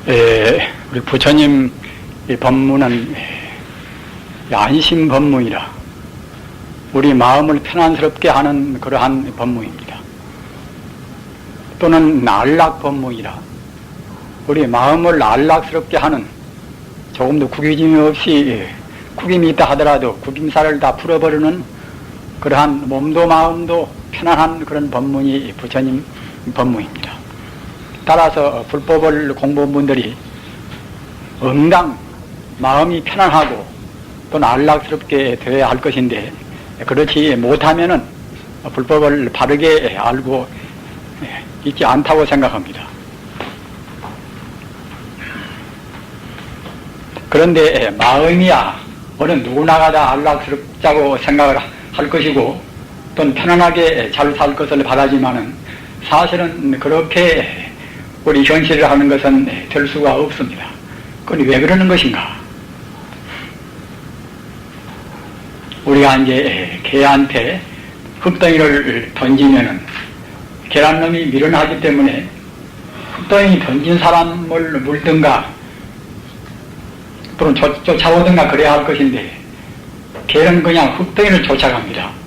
우리 부처님 이 법문은 안심 법문이라 우리 마음을 편안스럽게 하는 그러한 법문입니다. 또는 안락 법문이라 우리 마음을 안락스럽게 하는 조금도 구김이 없이 구김이 있다 하더라도 구김살을 다 풀어버리는 그러한 몸도 마음도 편안한 그런 법문이 부처님 법문입니다. 따라서 불법을 공부한 분들이 응당 마음이 편안하고 또는 안락스럽게 되어야 할 것인데 그렇지 못하면은 불법을 바르게 알고 있지 않다고 생각합니다. 그런데 마음이야 어느 누구나가 다 안락스럽자고 생각을 할 것이고 또는 편안하게 잘 살 것을 바라지만은 사실은 그렇게 우리 현실을 하는 것은 될 수가 없습니다. 그건 왜 그러는 것인가? 우리가 이제 개한테 흙덩이를 던지면은 계란놈이 미련하기 때문에 흙덩이 던진 사람을 물든가 또는 쫓아오든가 그래야 할 것인데 개는 그냥 흙덩이를 쫓아갑니다.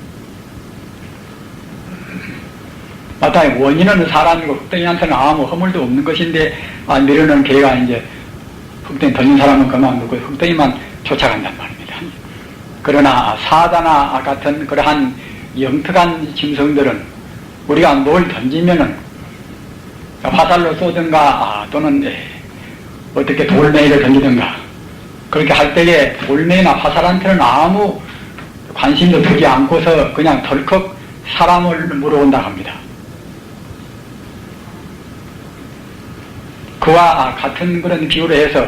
마땅히 원인은 사람이고 흙덩이한테는 아무 허물도 없는 것인데 미련한 개가 이제 흙덩이 던진 사람은 그만두고 흙덩이만 쫓아간단 말입니다. 그러나 사자나 같은 그러한 영특한 짐승들은 우리가 뭘 던지면은 화살로 쏘든가 또는 어떻게 돌멩이를 던지든가 그렇게 할 때에 돌멩이나 화살한테는 아무 관심도 두지 않고서 그냥 덜컥 사람을 물어온다 합니다. 그와 같은 그런 비유로 해서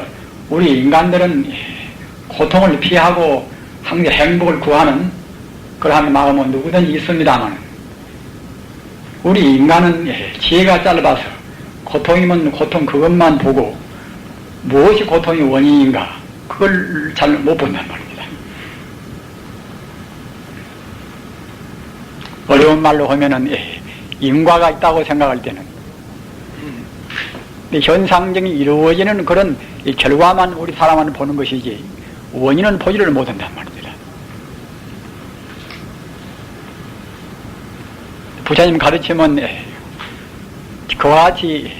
우리 인간들은 고통을 피하고 항상 행복을 구하는 그러한 마음은 누구든지 있습니다만 우리 인간은 지혜가 짧아서 고통이면 고통 그것만 보고 무엇이 고통의 원인인가 그걸 잘 못 본단 말입니다. 어려운 말로 하면은 인과가 있다고 생각할 때는 현상적이 이루어지는 그런 결과만 우리 사람은 보는 것이지 원인은 보지를 못한단 말입니다. 부처님 가르침은 그와 같이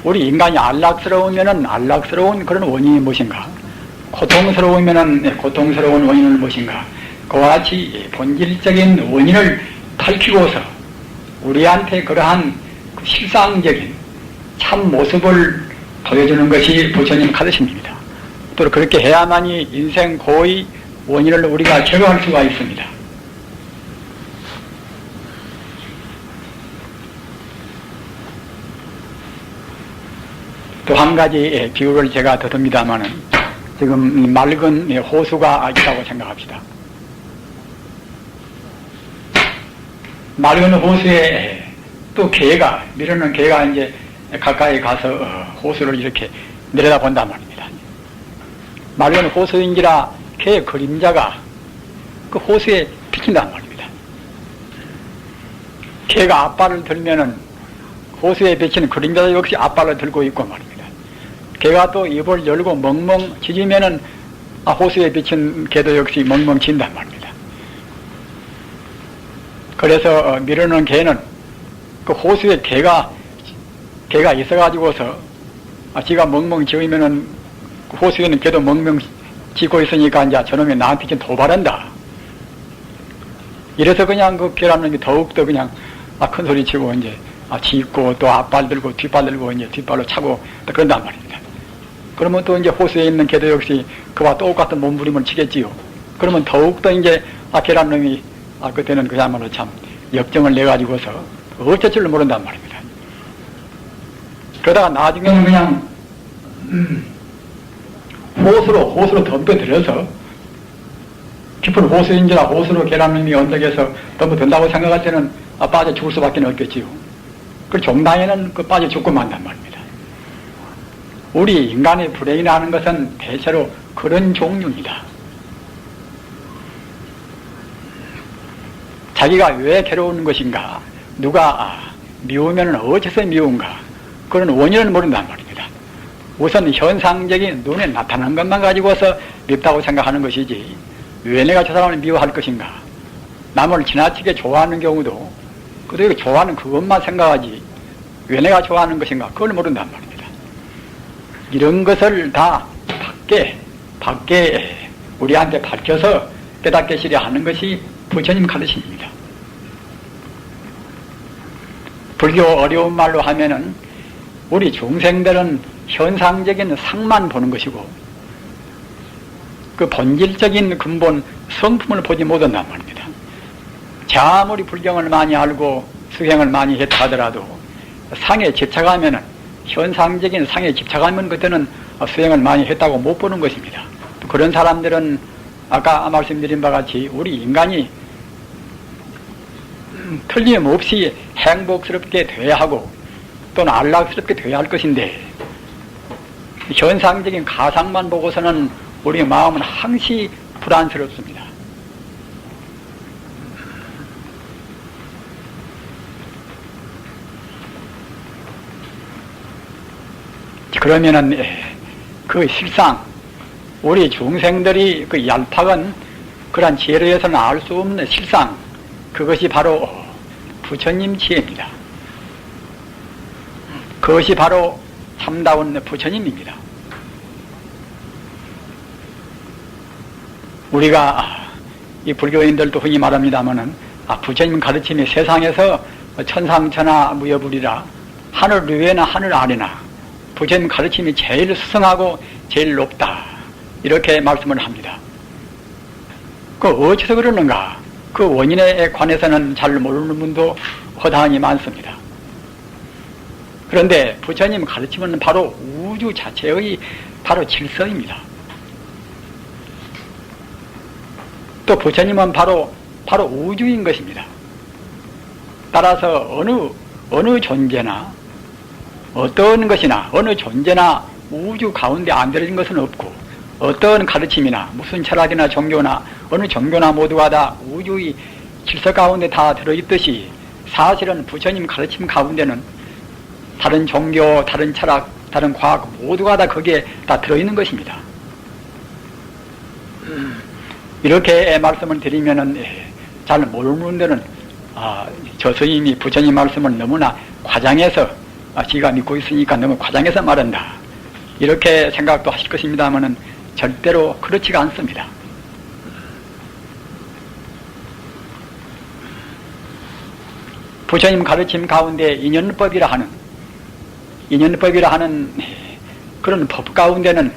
우리 인간이 안락스러우면은 안락스러운 그런 원인이 무엇인가 고통스러우면은 고통스러운 원인은 무엇인가 그와 같이 본질적인 원인을 밝히고서 우리한테 그러한 그 실상적인 참 모습을 보여주는 것이 부처님 가르침입니다. 또 그렇게 해야만이 인생 고의 원인을 우리가 제거할 수가 있습니다. 또 한 가지 비유를 제가 더 듭니다마는 지금 맑은 호수가 있다고 생각합시다. 맑은 호수에 또 개가 미루는 개가 이제 가까이 가서 호수를 이렇게 내려다본단 말입니다. 맑은 호수인지라 개의 그림자가 그 호수에 비친단 말입니다. 개가 앞발을 들면은 호수에 비치는 그림자 역시 앞발을 들고 있고 말입니다. 개가 또 입을 열고 멍멍 짖으면은 호수에 비친 개도 역시 멍멍 짖단 말입니다. 그래서 미루는 개는 그 호수에 개가 있어가지고서 지가 멍멍 짖으면은 호수에는 개도 멍멍 짖고 있으니까 이제 저놈이 나한테 지금 도발한다. 이래서 그냥 그 개라는 놈이 더욱더 그냥 큰 소리 치고 이제 짖고 또 앞발 들고 뒷발 들고 이제 뒷발로 차고 또 그런단 말입니다. 그러면 또 이제 호수에 있는 개도 역시 그와 똑같은 몸부림을 치겠지요. 그러면 더욱더 이제 개라는 놈이 그때는 그야말로 참 역정을 내가지고서 어쩔 줄 모른단 말입니다. 그러다가 나중에는 그냥 호수로 덤벼들어서 깊은 호수인지라 호수로 계란님이 언덕에서 덤벼든다고 생각할 때는 빠져 죽을 수밖에 없겠지요. 그 종당에는 빠져 죽고 만단 말입니다. 우리 인간의 불행이라는 것은 대체로 그런 종류입니다. 자기가 왜 괴로운 것인가, 누가 미우면 어째서 미운가, 그런 원인을 모른단 말입니다. 우선 현상적인 눈에 나타난 것만 가지고서 밉다고 생각하는 것이지 왜 내가 저 사람을 미워할 것인가. 남을 지나치게 좋아하는 경우도 그들이 좋아하는 그것만 생각하지 왜 내가 좋아하는 것인가 그걸 모른단 말입니다. 이런 것을 다 밖에 우리한테 밝혀서 깨닫게 시려 하는 것이 부처님 가르침입니다. 불교 어려운 말로 하면은 우리 중생들은 현상적인 상만 보는 것이고 그 본질적인 근본 성품을 보지 못한단 말입니다. 아무리 불경을 많이 알고 수행을 많이 했다 하더라도 상에 집착하면은 현상적인 상에 집착하면 그때는 수행을 많이 했다고 못 보는 것입니다. 또 그런 사람들은 아까 말씀드린 바와 같이 우리 인간이 틀림없이 행복스럽게 돼야 하고 또는 안락스럽게 돼야 할 것인데 현상적인 가상만 보고서는 우리 마음은 항시 불안스럽습니다. 그러면은 그 실상 우리 중생들이 그 얄팍은 그러한 지혜로에서는 알 수 없는 실상 그것이 바로 부처님 지혜입니다. 그것이 바로 참다운 부처님입니다. 우리가 이 불교인들도 흔히 말합니다마는 부처님 가르침이 세상에서 천상천하 무여불이라 하늘 위에나 하늘 아래나 부처님 가르침이 제일 수승하고 제일 높다 이렇게 말씀을 합니다. 그 어째서 그러는가 그 원인에 관해서는 잘 모르는 분도 허다하니 많습니다. 그런데 부처님 가르침은 바로 우주 자체의 바로 질서입니다. 또 부처님은 바로 우주인 것입니다. 따라서 어느 존재나 어떤 것이나 어느 존재나 우주 가운데 안 들어진 것은 없고 어떤 가르침이나 무슨 철학이나 종교나 어느 종교나 모두가 다 우주의 질서 가운데 다 들어있듯이 사실은 부처님 가르침 가운데는 다른 종교, 다른 철학, 다른 과학 모두가 다 거기에 다 들어있는 것입니다. 이렇게 말씀을 드리면은 잘 모르는 분들은 저 스님이 부처님 말씀을 너무나 과장해서 지가 믿고 있으니까 너무 과장해서 말한다 이렇게 생각도 하실 것입니다만은 절대로 그렇지가 않습니다. 부처님 가르침 가운데 인연법이라 하는 그런 법 가운데는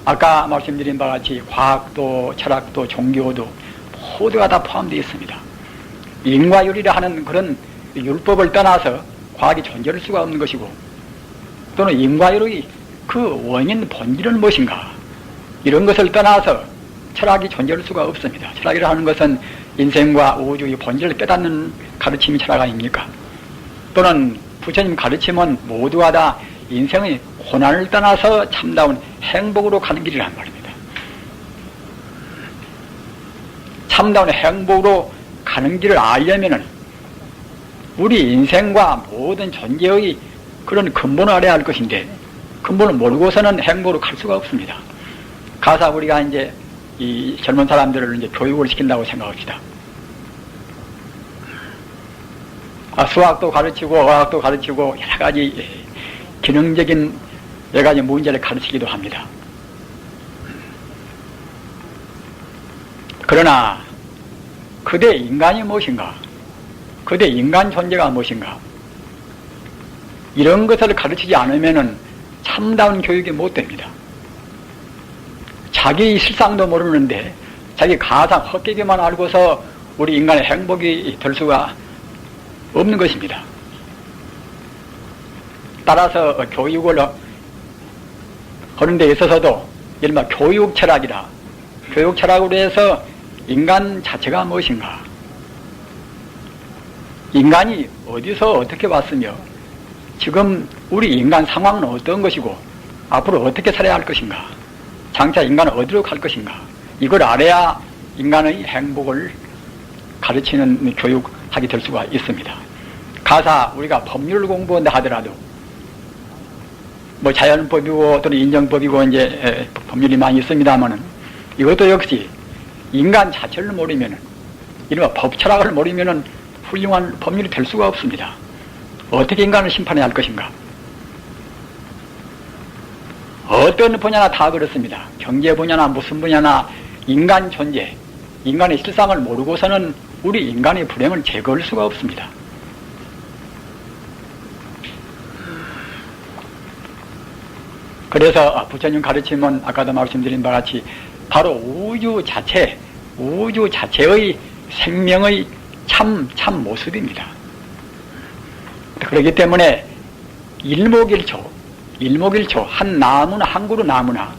아까 말씀드린 바와 같이 과학도 철학도 종교도 모두가 다 포함되어 있습니다. 인과율이라 하는 그런 율법을 떠나서 과학이 존재할 수가 없는 것이고 또는 인과율의 그 원인 본질은 무엇인가 이런 것을 떠나서 철학이 존재할 수가 없습니다. 철학이라 하는 것은 인생과 우주의 본질을 깨닫는 가르침이 철학 아닙니까? 또는 부처님 가르침은 모두가 다 인생의 고난을 떠나서 참다운 행복으로 가는 길이란 말입니다. 참다운 행복으로 가는 길을 알려면은 우리 인생과 모든 존재의 그런 근본을 알아야 할 것인데 근본을 모르고서는 행복으로 갈 수가 없습니다. 가서 우리가 이제 이 젊은 사람들을 이제 교육을 시킨다고 생각합시다. 수학도 가르치고 어학도 가르치고 여러 가지 기능적인 여러 가지 문제를 가르치기도 합니다. 그러나 그대 인간이 무엇인가? 그대 인간 존재가 무엇인가? 이런 것을 가르치지 않으면은 참다운 교육이 못 됩니다. 자기 실상도 모르는데 자기 가상 헛되기만 알고서 우리 인간의 행복이 될 수가 없는 것입니다. 따라서 교육을 하는 데 있어서도 이른바 교육 철학이라 교육 철학으로 해서 인간 자체가 무엇인가? 인간이 어디서 어떻게 왔으며 지금 우리 인간 상황은 어떤 것이고 앞으로 어떻게 살아야 할 것인가? 장차 인간은 어디로 갈 것인가? 이걸 알아야 인간의 행복을 가르치는 교육하게 될 수가 있습니다. 가사 우리가 법률을 공부한다 하더라도 뭐 자연법이고 또는 인정법이고 이제 법률이 많이 있습니다만은 이것도 역시 인간 자체를 모르면은 이른바 법철학을 모르면은 훌륭한 법률이 될 수가 없습니다. 어떻게 인간을 심판해야 할 것인가? 어떤 분야나 다 그렇습니다. 경제 분야나 무슨 분야나 인간 존재, 인간의 실상을 모르고서는 우리 인간의 불행을 제거할 수가 없습니다. 그래서 부처님 가르침은 아까도 말씀드린 바와 같이 바로 우주 자체의 생명의 참 모습입니다. 그렇기 때문에 일목일초 한 나무나 한 그루 나무나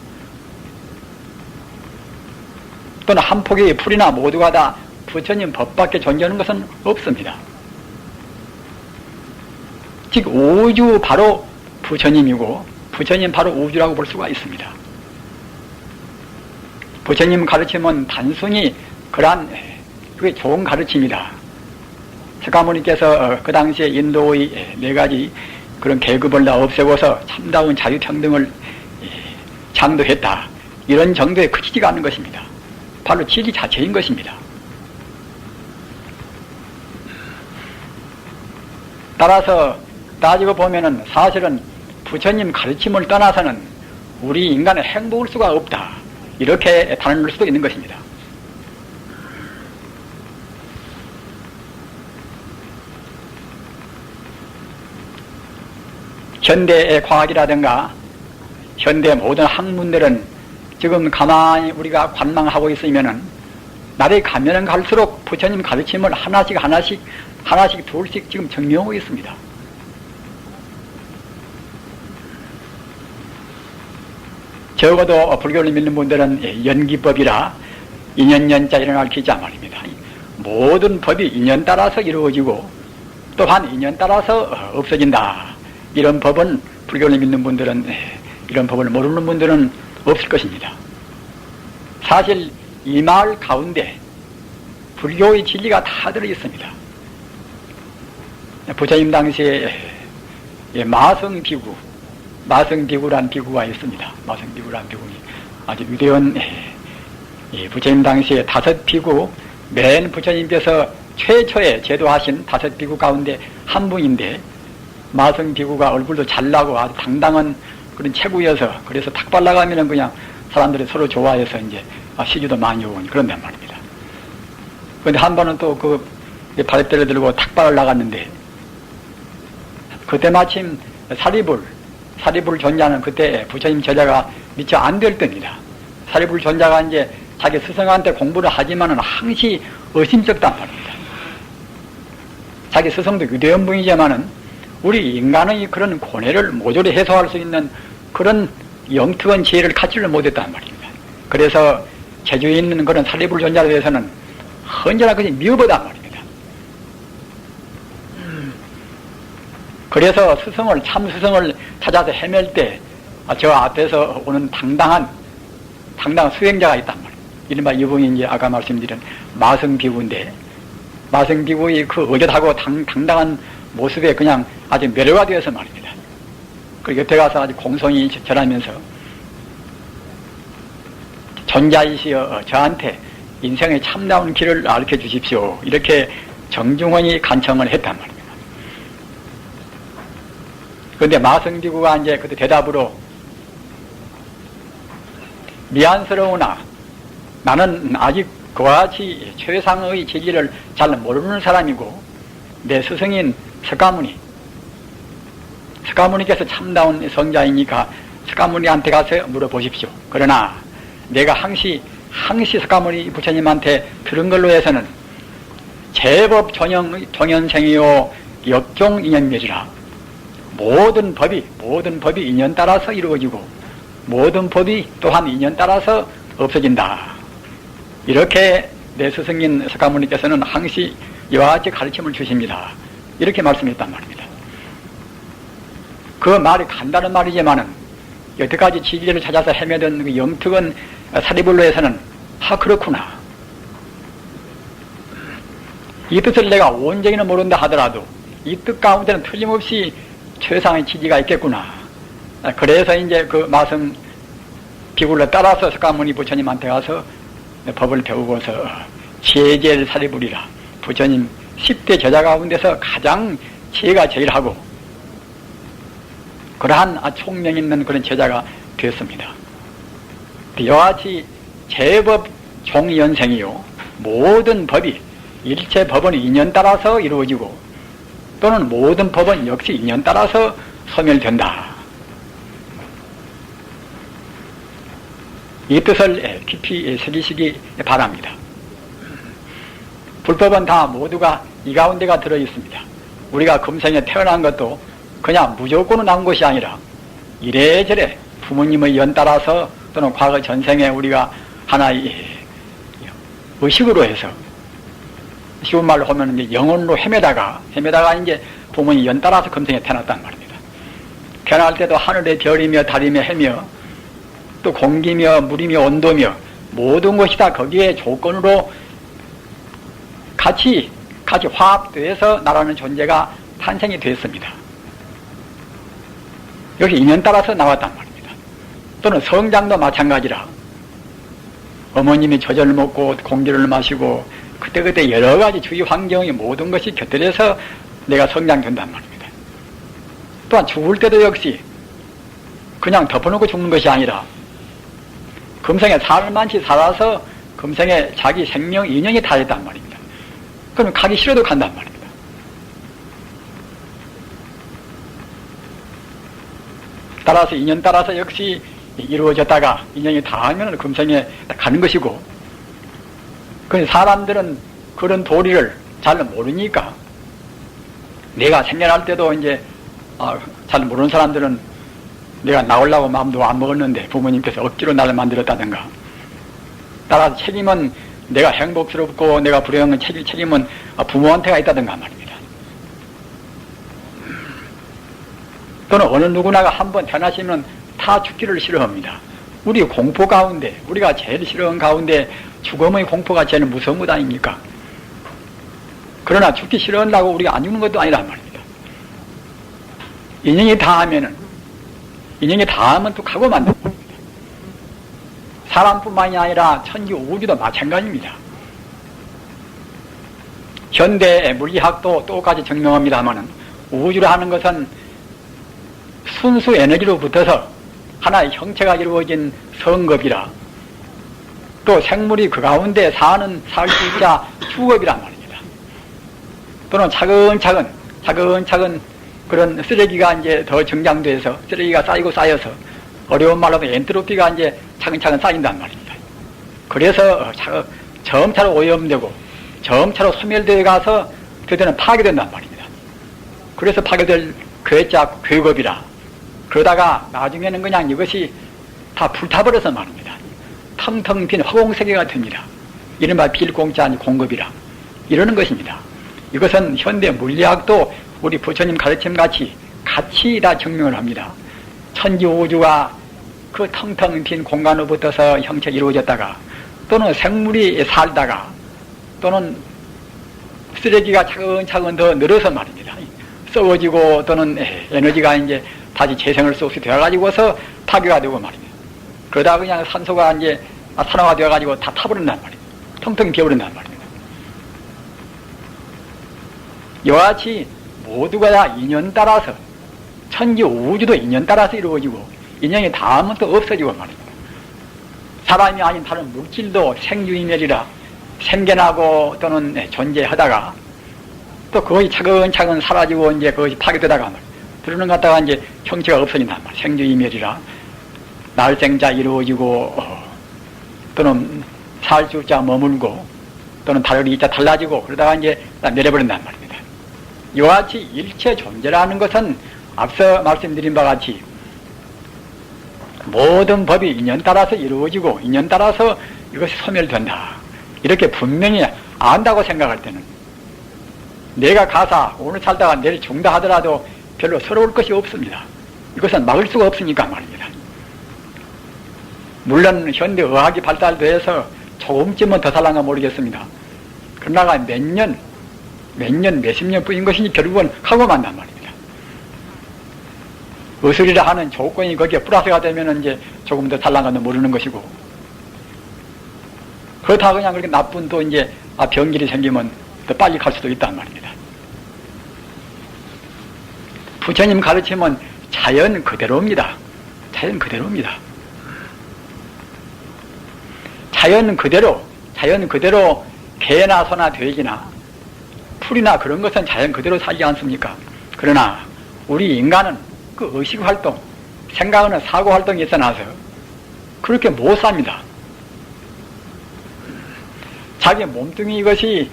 또는 한 폭의 풀이나 모두가 다 부처님 법밖에 존재하는 것은 없습니다. 즉 우주 바로 부처님이고 부처님 바로 우주라고 볼 수가 있습니다. 부처님 가르침은 단순히 그게 좋은 가르침이다. 석가모니께서 그 당시에 인도의 4가지 그런 계급을 다 없애고서 참다운 자유평등을 창조했다. 이런 정도에 그치지가 않는 것입니다. 바로 진리 자체인 것입니다. 따라서 따지고 보면은 사실은 부처님 가르침을 떠나서는 우리 인간의 행복할 수가 없다. 이렇게 단언할 수도 있는 것입니다. 현대의 과학이라든가 현대 모든 학문들은 지금 가만히 우리가 관망하고 있으면은 날이 가면은 갈수록 부처님 가르침을 하나씩 둘씩 지금 증명하고 있습니다. 적어도 불교를 믿는 분들은 연기법이라 인연연자 일어날 기자 말입니다. 모든 법이 인연 따라서 이루어지고 또한 인연 따라서 없어진다. 이런 법은 불교를 믿는 분들은, 이런 법을 모르는 분들은 없을 것입니다. 사실 이 마을 가운데 불교의 진리가 다 들어 있습니다. 부처님 당시에 마성비구란 비구가 있습니다. 마성비구란 비구니 아주 위대한 부처님 당시에 5비구, 맨 부처님께서 최초에 제도하신 5비구 가운데 한 분인데 마성비구가 얼굴도 잘나고 아주 당당한 그런 체구여서 그래서 탁 발라가면은 그냥 사람들이 서로 좋아해서 이제 시주도 많이 오고 그런단 말입니다. 그런데 한 번은 또 그 바렛대를 들고 탁 발을 나갔는데 그때 마침 사리불 존자는 그때 부처님 제자가 미처 안 될 때입니다. 사리불 존자가 이제 자기 스승한테 공부를 하지만은 항시 의심쩍단 말입니다. 자기 스승도 위대한 분이지만은 우리 인간의 그런 고뇌를 모조리 해소할 수 있는 그런 영특한 지혜를 갖지를 못했단 말입니다. 그래서 제주에 있는 그런 사리불 존자에 대해서는 언제나 그냥 미워보단 말입니다. 그래서 참 스승을 찾아서 헤맬 때 저 앞에서 오는 당당한 수행자가 있단 말이에요. 이른바 이분이 이제 아까 말씀드린 마성비구인데 마성비구의 그 의젓하고 당당한 모습에 그냥 아주 매료가 되어서 말입니다. 그 옆에 가서 아주 공손히 절하면서 존자이시여 저한테 인생의 참다운 길을 알려 주십시오. 이렇게 정중원이 간청을 했단 말입니다. 그런데 마성비구가 이제 그때 대답으로 미안스러우나 나는 아직 그와 같이 최상의 진리를 잘 모르는 사람이고 내 스승인 석가모니께서 참다운 성자이니까 석가모니한테 가서 물어보십시오. 그러나 내가 항시 석가모니 부처님한테 들은 걸로 해서는 제법 종연생이요 역종인연멸이라 모든 법이 인연 따라서 이루어지고 모든 법이 또한 인연 따라서 없어진다. 이렇게 내 스승인 석가모니께서는 항시 이와 같이 가르침을 주십니다. 이렇게 말씀했단 말입니다. 그 말이 간단한 말이지만은 여태까지 진리를 찾아서 헤매던 그 영특한 사리불로에서는 그렇구나. 이 뜻을 내가 온전히는 모른다 하더라도 이 뜻 가운데는 틀림없이 최상의 진리가 있겠구나. 그래서 이제 그 말씀 비굴로 따라서 석가모니 부처님한테 가서 법을 배우고서 제제를 사리부리라. 부처님 10대 제자 가운데서 가장 지혜가 제일 하고 그러한 총명 있는 그런 제자가 되었습니다. 이와 같이 제법 종연생이요 모든 법이 일체 법은 인연 따라서 이루어지고 또는 모든 법은 역시 인연 따라서 소멸된다. 이 뜻을 깊이 새기시기 바랍니다. 불법은 다 모두가 이 가운데가 들어있습니다. 우리가 금생에 태어난 것도 그냥 무조건으로 나온 것이 아니라 이래저래 부모님의 연 따라서 또는 과거 전생에 우리가 하나의 의식으로 해서 쉬운 말로 하면 이제 영혼으로 헤매다가 이제 부모님 연 따라서 금생에 태어났단 말입니다. 태어날 때도 하늘의 별이며 달이며 해며 또 공기며 물이며 온도며 모든 것이 다 거기에 조건으로 같이 화합돼서 나라는 존재가 탄생이 되었습니다. 여기 인연 따라서 나왔단 말입니다. 또는 성장도 마찬가지라 어머님이 젖을 먹고 공기를 마시고 그때그때 여러가지 주위 환경의 모든 것이 곁들여서 내가 성장된단 말입니다. 또한 죽을 때도 역시 그냥 덮어놓고 죽는 것이 아니라 금생에 살만치 살아서 금생에 자기 생명 인연이 다했단 말입니다. 그러면 가기 싫어도 간단 말입니다. 따라서 인연 따라서 역시 이루어졌다가 인연이 다하면 금생에 가는 것이고, 그 사람들은 그런 도리를 잘 모르니까 내가 생겨날 때도 이제 잘 모르는 사람들은 내가 나오려고 마음도 안 먹었는데 부모님께서 억지로 나를 만들었다든가, 따라서 책임은 내가 행복스럽고 내가 불행한 책임은 부모한테가 있다든가 말입니다. 또는 어느 누구나가 한번 태어나시면 다 죽기를 싫어합니다. 우리 공포 가운데, 우리가 제일 싫어하는 가운데 죽음의 공포가 제일 무서운 것 아닙니까? 그러나 죽기 싫어한다고 우리가 안 죽는 것도 아니란 말입니다. 인연이 다하면 또 가고 만단 말입니다. 사람뿐만이 아니라 천지 우주도 마찬가지입니다. 현대 물리학도 똑같이 증명합니다만 우주를 하는 것은 순수 에너지로 붙어서 하나의 형체가 이루어진 성급이라, 또 생물이 그 가운데 살 수 있자 주겁이란 말입니다. 또는 차근차근 그런 쓰레기가 이제 더 정장돼서 쓰레기가 쌓여서 어려운 말로 하면 엔트로피가 이제 차근차근 쌓인단 말입니다. 그래서 점차로 오염되고 점차로 소멸되어 가서 그때는 파괴된단 말입니다. 그래서 파괴될 괴자 괴겁이라, 그러다가 나중에는 그냥 이것이 다 불타버려서 말입니다. 텅텅 빈 화공세계가 됩니다. 이른바 빌공짜 아니 공급이라 이러는 것입니다. 이것은 현대 물리학도 우리 부처님 가르침같이 같이 다 증명을 합니다. 천지 우주가 그 텅텅 빈 공간으로 붙어서 형체가 이루어졌다가, 또는 생물이 살다가, 또는 쓰레기가 차근차근 더 늘어서 말입니다. 썩어지고 또는 에너지가 이제 다시 재생을 수 없이 되어가지고서 파괴가 되고 말입니다. 그러다 그냥 산소가 이제 산화가 되어가지고 다 타버린단 말입니다. 텅텅 비어버린단 말입니다. 이와 같이 모두가 다 인연 따라서, 천지 우주도 인연 따라서 이루어지고 인연이 닿으면 또 없어지고 말입니다. 사람이 아닌 다른 물질도 생유이멸이라 생겨나고 또는 존재하다가 또 그것이 차근차근 사라지고 이제 그것이 파괴되다가 말입니다. 들어는 갔다가 이제 형체가 없어진단 말이에요. 생주이멸이라 날생자 이루어지고 또는 살수자 머물고 또는 달리자 달라지고 그러다가 이제 내려버린단 말입니다. 이와 같이 일체 존재라는 것은 앞서 말씀드린 바와 같이 모든 법이 인연 따라서 이루어지고 인연 따라서 이것이 소멸된다. 이렇게 분명히 안다고 생각할 때는 내가 가사 오늘 살다가 내일 죽다 하더라도 별로 서러울 것이 없습니다. 이것은 막을 수가 없으니까 말입니다. 물론 현대 의학이 발달돼서 조금쯤은 더 살란가 모르겠습니다. 그러나 몇십 년 뿐인 것이니 결국은 하고 만단 말입니다. 의술이라 하는 조건이 거기에 플러스가 되면 이제 조금 더 살랑가도 모르는 것이고, 그렇다고 그냥 그렇게 나쁜 또 이제 병길이 생기면 더 빨리 갈 수도 있단 말입니다. 부처님 가르침은 자연 그대로입니다. 자연 그대로입니다. 자연 그대로 개나 소나 돼지나 풀이나 그런 것은 자연 그대로 살지 않습니까? 그러나 우리 인간은 그 의식활동, 생각하는 사고활동이 있어나서 그렇게 못 삽니다. 자기 몸뚱이 이것이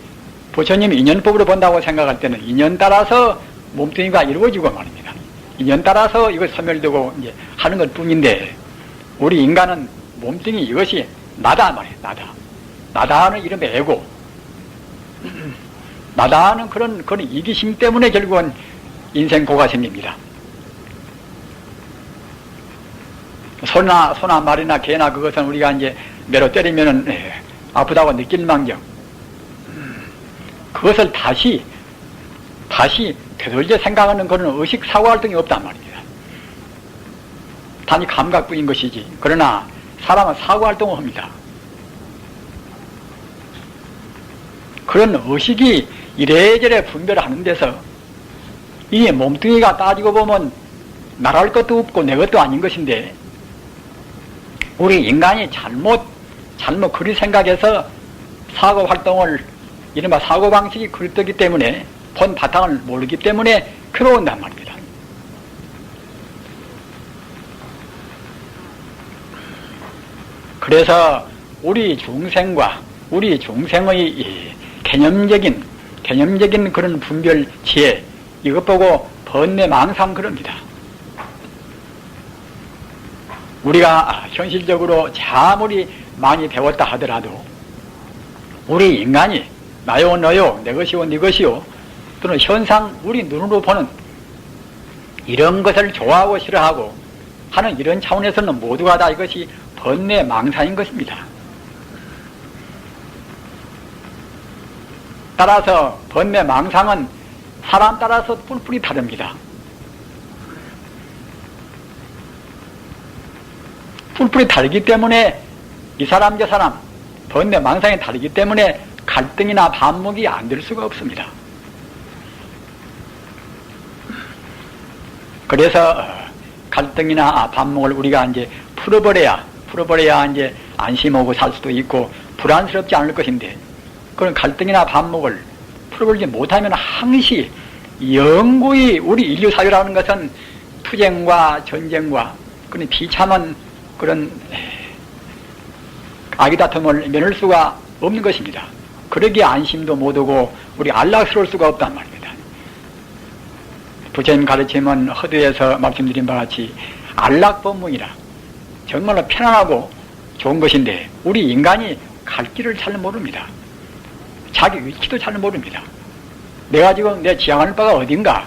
부처님 인연법으로 본다고 생각할 때는 인연 따라서 몸뚱이가 이루어지고 말입니다. 인연 따라서 이것 소멸되고 이제 하는 것 뿐인데, 우리 인간은 몸뚱이 이것이 나다 말이에요. 나다 하는 이름의 애고, 나다 하는 그런 이기심 때문에 결국은 인생고가 생깁니다. 소나 말이나 개나 그것은 우리가 이제 매로 때리면은 아프다고 느낄 망정, 그것을 다시 되돌려 생각하는 그런 의식 사고 활동이 없단 말입니다. 단지 감각뿐인 것이지. 그러나 사람은 사고 활동을 합니다. 그런 의식이 이래저래 분별을 하는 데서 이 몸뚱이가 따지고 보면 나랄 것도 없고 내 것도 아닌 것인데, 우리 인간이 잘못 그리 생각해서 사고 활동을, 이른바 사고 방식이 그렇기 때문에 본 바탕을 모르기 때문에 괴로운단 말입니다. 그래서 우리 중생의 개념적인 그런 분별 지혜, 이것 보고 번뇌망상 그럽니다. 우리가 현실적으로 아무리 많이 배웠다 하더라도 우리 인간이 나요 너요, 내 것이요 네 것이요, 또는 현상 우리 눈으로 보는 이런 것을 좋아하고 싫어하고 하는 이런 차원에서는 모두가 다 이것이 번뇌망상인 것입니다. 따라서 번뇌망상은 사람 따라서 뿔뿔이 다릅니다. 뿔뿔이 다르기 때문에 이 사람 저 사람 번뇌망상이 다르기 때문에 갈등이나 반목이 안 될 수가 없습니다. 그래서 갈등이나 반목을 우리가 이제 풀어버려야 이제 안심하고 살 수도 있고 불안스럽지 않을 것인데, 그런 갈등이나 반목을 풀어버리지 못하면 항시 영구히 우리 인류 사회라는 것은 투쟁과 전쟁과 그런 비참한 그런 아기다툼을 면할 수가 없는 것입니다. 그러기에 안심도 못하고 우리 안락스러울 수가 없단 말입니다. 부처님 가르침은 허두에서 말씀드린 바와 같이 안락법문이라 정말로 편안하고 좋은 것인데, 우리 인간이 갈 길을 잘 모릅니다. 자기 위치도 잘 모릅니다. 내가 지금 내 지향하는 바가 어딘가,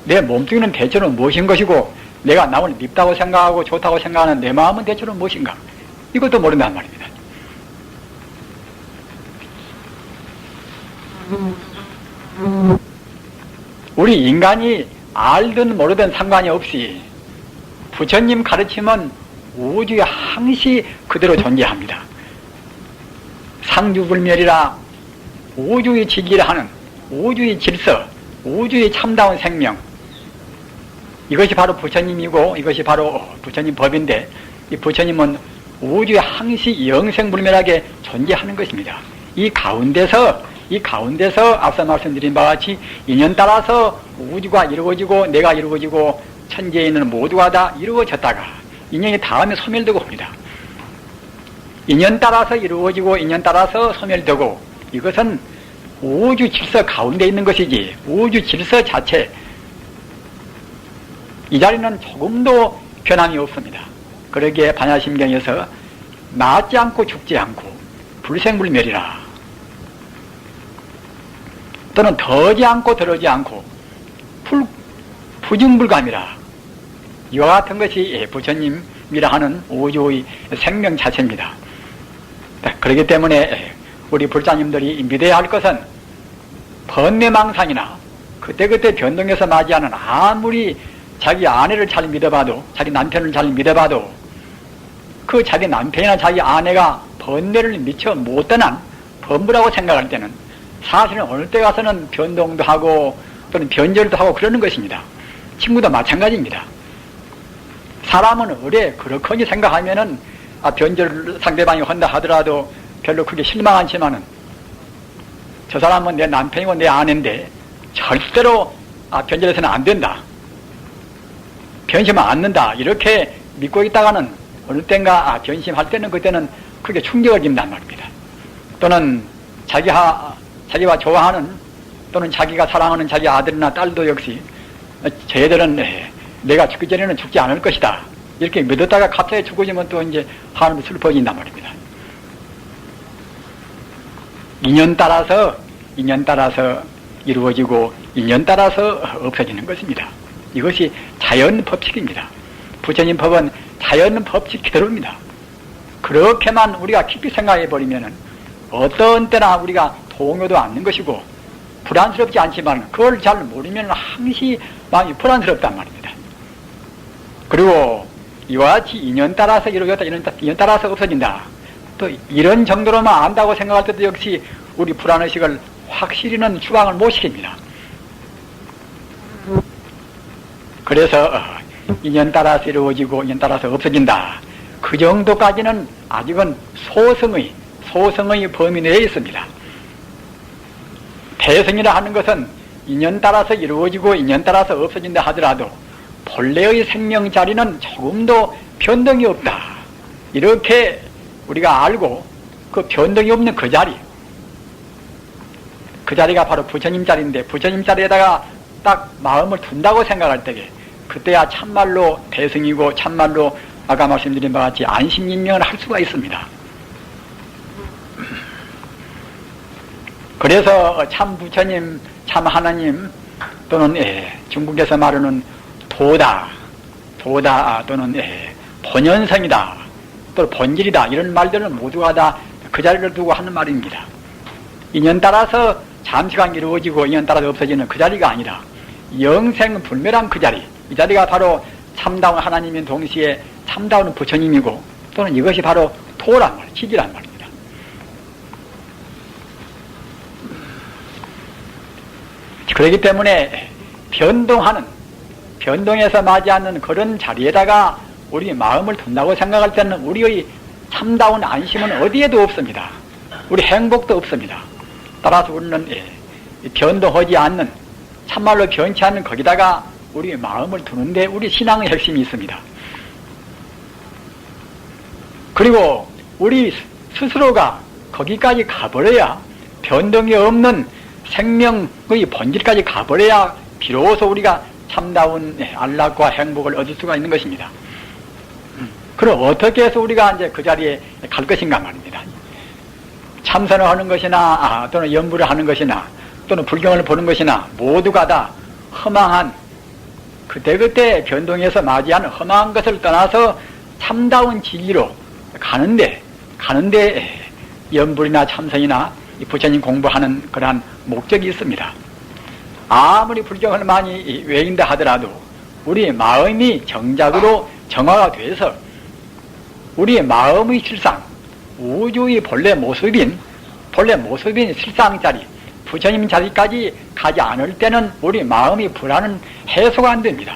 내 몸뚱이는 대체로 무엇인 것이고, 내가 남을 밉다고 생각하고 좋다고 생각하는 내 마음은 대체로 무엇인가, 이것도 모른단 말입니다. 우리 인간이 알든 모르든 상관이 없이 부처님 가르침은 우주에 항시 그대로 존재합니다. 상주불멸이라 우주의 지기를 하는 우주의 질서, 우주의 참다운 생명, 이것이 바로 부처님이고 이것이 바로 부처님 법인데, 이 부처님은 우주에 항시 영생불멸하게 존재하는 것입니다. 이 가운데서 앞서 말씀드린 바와 같이 인연 따라서 우주가 이루어지고 내가 이루어지고 천지에 있는 모두가 다 이루어졌다가 인연이 다음에 소멸되고 옵니다. 인연 따라서 이루어지고 인연 따라서 소멸되고, 이것은 우주 질서 가운데 있는 것이지 우주 질서 자체, 이 자리는 조금도 변함이 없습니다. 그러기에 반야심경에서 낫지 않고 죽지 않고 불생불멸이라, 또는 더지 않고 덜어지 않고 부증불감이라, 이와 같은 것이 부처님이라 하는 우주의 생명 자체입니다. 그렇기 때문에 우리 불자님들이 믿어야 할 것은 번뇌망상이나 그때그때 변동해서 맞이하는 아무리 자기 아내를 잘 믿어봐도, 자기 남편을 잘 믿어봐도 그 자기 남편이나 자기 아내가 번뇌를 미처 못 떠난 범부라고 생각할 때는 사실은 어느 때 가서는 변동도 하고 또는 변절도 하고 그러는 것입니다. 친구도 마찬가지입니다. 사람은 의뢰 그렇거니 생각하면은 변절 상대방이 한다 하더라도 별로 크게 실망 않지만은 저 사람은 내 남편이고 내 아내인데 절대로 변절해서는 안 된다, 변심하면 않는다, 이렇게 믿고 있다가는 어느 땐가 변심할 때는 그때는 크게 충격을 입는단 말입니다. 또는 자기와 좋아하는 또는 자기가 사랑하는 자기 아들이나 딸도 역시 쟤들은 내가 죽기 전에는 죽지 않을 것이다 이렇게 믿었다가 갑자기 죽어지면 또 이제 한없이 슬퍼진단 말입니다. 인연 따라서 이루어지고 인연 따라서 없어지는 것입니다. 이것이 자연 법칙입니다. 부처님 법은 자연 법칙 그대로입니다. 그렇게만 우리가 깊이 생각해 버리면은 어떤 때나 우리가 동요도 않는 것이고 불안스럽지 않지만 그걸 잘 모르면 항시 마음이 불안스럽단 말입니다. 그리고 이와 같이 인연 따라서 이루어졌다, 인연 따라서 없어진다, 또 이런 정도로만 안다고 생각할 때도 역시 우리 불안의식을 확실히는 추방을 못 시킵니다. 그래서 인연 따라서 이루어지고 인연 따라서 없어진다, 그 정도까지는 아직은 소성의 범위 내에 있습니다. 대성이라 하는 것은 인연 따라서 이루어지고 인연 따라서 없어진다 하더라도 본래의 생명 자리는 조금도 변동이 없다, 이렇게 우리가 알고 그 변동이 없는 그 자리가 바로 부처님 자리인데, 부처님 자리에다가 딱 마음을 둔다고 생각할 때에 그때야 참말로 대승이고 참말로 아까 말씀드린 바와 같이 안심인명을 할 수가 있습니다. 그래서 참 부처님, 참 하나님, 또는 중국에서 말하는 도다 또는 본연성이다, 또 본질이다, 이런 말들은 모두가 다 그 자리를 두고 하는 말입니다. 인연 따라서 잠시간 이루어지고 인연 따라서 없어지는 그 자리가 아니라 영생불멸한 그 자리, 이 자리가 바로 참다운 하나님인 동시에 참다운 부처님이고, 또는 이것이 바로 도란 말, 지지란 말입니다. 그렇기 때문에 변동에서 맞지 않는 그런 자리에다가 우리 마음을 둔다고 생각할 때는 우리의 참다운 안심은 어디에도 없습니다. 우리 행복도 없습니다. 따라서 우리는 변동하지 않는, 참말로 변치 않는 거기다가 우리 마음을 두는데 우리 신앙의 핵심이 있습니다. 그리고 우리 스스로가 거기까지 가버려야, 변동이 없는 생명의 본질까지 가버려야 비로소 우리가 참다운 안락과 행복을 얻을 수가 있는 것입니다. 그럼 어떻게 해서 우리가 이제 그 자리에 갈 것인가 말입니다. 참선을 하는 것이나 또는 연부를 하는 것이나 또는 불경을 보는 것이나 모두가 다 허망한, 그때그때 변동에서 맞이하는 허망한 것을 떠나서 참다운 진리로 가는데 연불이나 참선이나 부처님 공부하는 그러한 목적이 있습니다. 아무리 불경을 많이 외인다 하더라도 우리 마음이 정작으로 정화가 돼서 우리의 마음의 실상, 우주의 본래 모습인 실상자리, 부처님 자리까지 가지 않을 때는 우리 마음의 불안은 해소가 안 됩니다.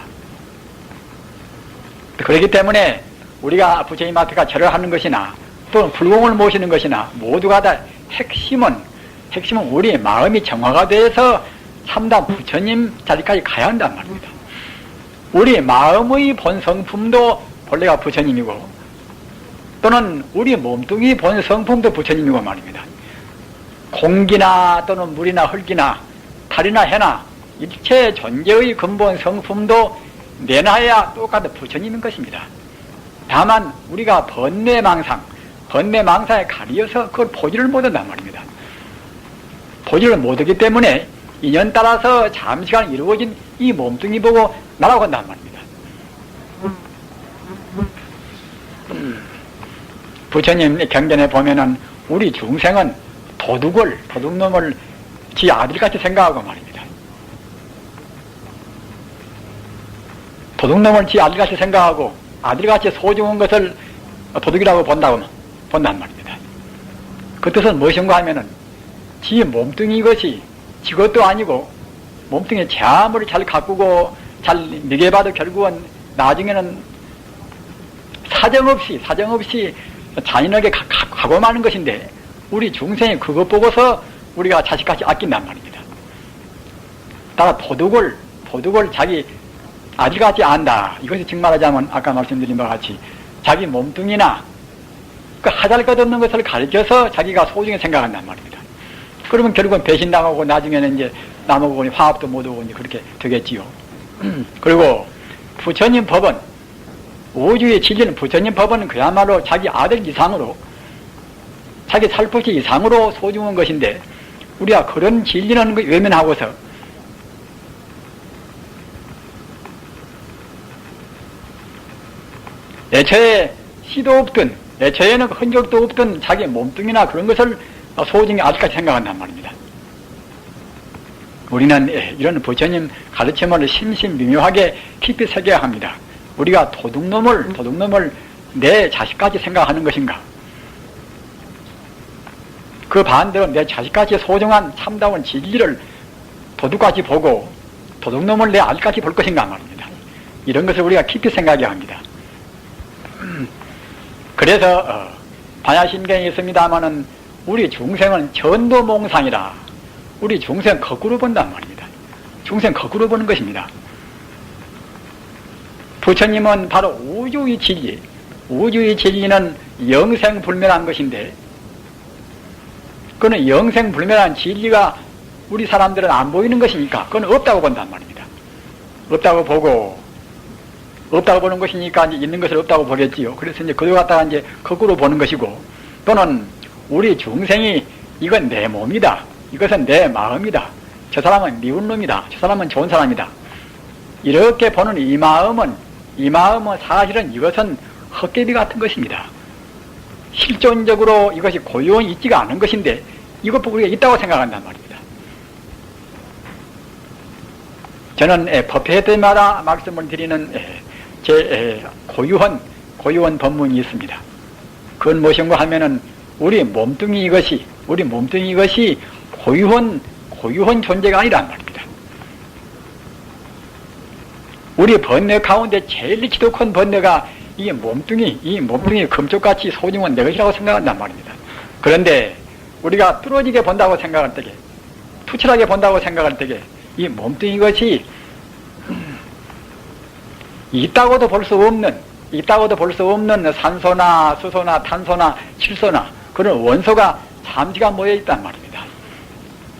그렇기 때문에 우리가 부처님 앞에가 절을 하는 것이나 또는 불공을 모시는 것이나 모두가 다 핵심은 우리의 마음이 정화가 돼서 참다 부처님 자리까지 가야 한단 말입니다. 우리 마음의 본성품도 본래가 부처님이고, 또는 우리 몸뚱이 본성품도 부처님이고 말입니다. 공기나 또는 물이나 흙이나 달이나 해나 일체 존재의 근본 성품도 내놔야 똑같은 부처님인 것입니다. 다만 우리가 번뇌망상에 가리어서 그걸 보지를 못한단 말입니다. 보지를 못하기 때문에 인연 따라서 잠시간 이루어진 이 몸뚱이 보고 날아간단 말입니다. 부처님 경전에 보면은 우리 중생은 도둑놈을 지 아들같이 생각하고 말입니다. 도둑놈을 지 아들같이 생각하고 아들같이 소중한 것을 도둑이라고 본단 말입니다. 그 뜻은 무엇인가 하면은 지 몸뚱이 것이 지 것도 아니고 몸뚱이 제 아무리 잘 가꾸고 잘 미개봐도 결국은 나중에는 사정없이 잔인하게 가고 마는 것인데 우리 중생이 그것 보고서 우리가 자식같이 아낀단 말입니다. 따라 도둑을 자기 아들같이 안다. 이것이 즉 말하자면 아까 말씀드린 바와 같이 자기 몸뚱이나 그 하잘것없는 것을 가르쳐서 자기가 소중히 생각한단 말입니다. 그러면 결국은 배신당하고 나중에는 이제 남하고 화합도 못하고 이제 그렇게 되겠지요. 그리고 부처님 법은 우주의 진리는 부처님 법은 그야말로 자기 아들 이상으로 자기 살포시 이상으로 소중한 것인데 우리가 그런 진리는 외면하고서 애초에 시도 없던 애초에는 흔적도 없던 자기 몸뚱이나 그런 것을 소중히 아직까지 생각한단 말입니다. 우리는 이런 부처님 가르침을 심심미묘하게 깊이 새겨야 합니다. 우리가 도둑놈을 내 자식까지 생각하는 것인가? 그 반대로 내 자식까지 소중한 참다운 진리를 도둑같이 보고 도둑놈을 내 아들같이 볼 것인가 말입니다. 이런 것을 우리가 깊이 생각해야 합니다. 그래서 반야심경에 있습니다마는 우리 중생은 전도몽상이라 우리 중생 거꾸로 본단 말입니다. 중생 거꾸로 보는 것입니다. 부처님은 바로 우주의 진리, 우주의 진리는 영생불멸한 것인데 그는 영생불멸한 진리가 우리 사람들은 안 보이는 것이니까 그건 없다고 본단 말입니다. 없다고 보는 것이니까 이제 있는 것을 없다고 보겠지요. 그래서 이제 그걸 갖다가 이제 거꾸로 보는 것이고 또는 우리 중생이 이건 내 몸이다. 이것은 내 마음이다. 저 사람은 미운 놈이다. 저 사람은 좋은 사람이다. 이렇게 보는 이 마음은 사실은 이것은 헛개비 같은 것입니다. 실존적으로 이것이 고유한 있지가 않은 것인데 이것 보고 우리가 있다고 생각한단 말입니다. 저는 법회 때마다 말씀을 드리는 제 고유한 법문이 있습니다. 그건 무엇인가 하면은 우리 몸뚱이 이것이 고유한 존재가 아니란 말입니다. 우리 번뇌 가운데 제일 지독한 번뇌가 이 몸뚱이 금쪽같이 소중한 내 것이라고 생각한단 말입니다. 그런데 우리가 뚫어지게 본다고 생각할 때에 투철하게 본다고 생각할 때에 이 몸뚱이 것이 있다고도 볼 수 없는 산소나 수소나 탄소나 칠소나 그런 원소가 잠시간 모여 있단 말입니다.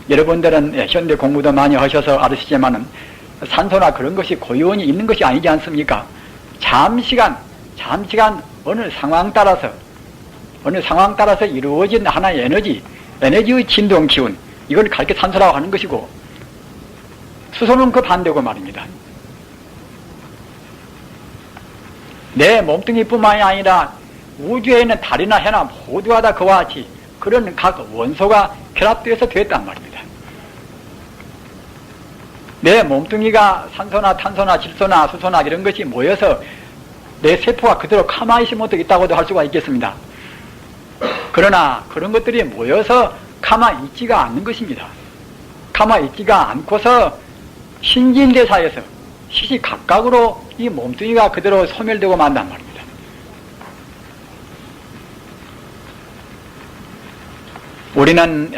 여러분들은 현대 공부도 많이 하셔서 알으시지만은 산소나 그런 것이 고유원이 있는 것이 아니지 않습니까? 잠시간 어느 상황 따라서 이루어진 하나의 에너지의 진동 기운 이걸 가르쳐 산소라고 하는 것이고 수소는 그 반대고 말입니다. 내 몸뚱이뿐만이 아니라 우주에 있는 달이나 해나 모두가 다 그와 같이 그런 각 원소가 결합되어서 됐단 말입니다. 내 몸뚱이가 산소나 탄소나 질소나 수소나 이런 것이 모여서 내 세포가 그대로 가만히 있지 못하고 있다고도 할 수가 있겠습니다. 그러나 그런 것들이 모여서 가만히 있지가 않는 것입니다. 가만히 있지가 않고서 신진대사에서 시시각각으로 이 몸뚱이가 그대로 소멸되고 만단 말입니다. 우리는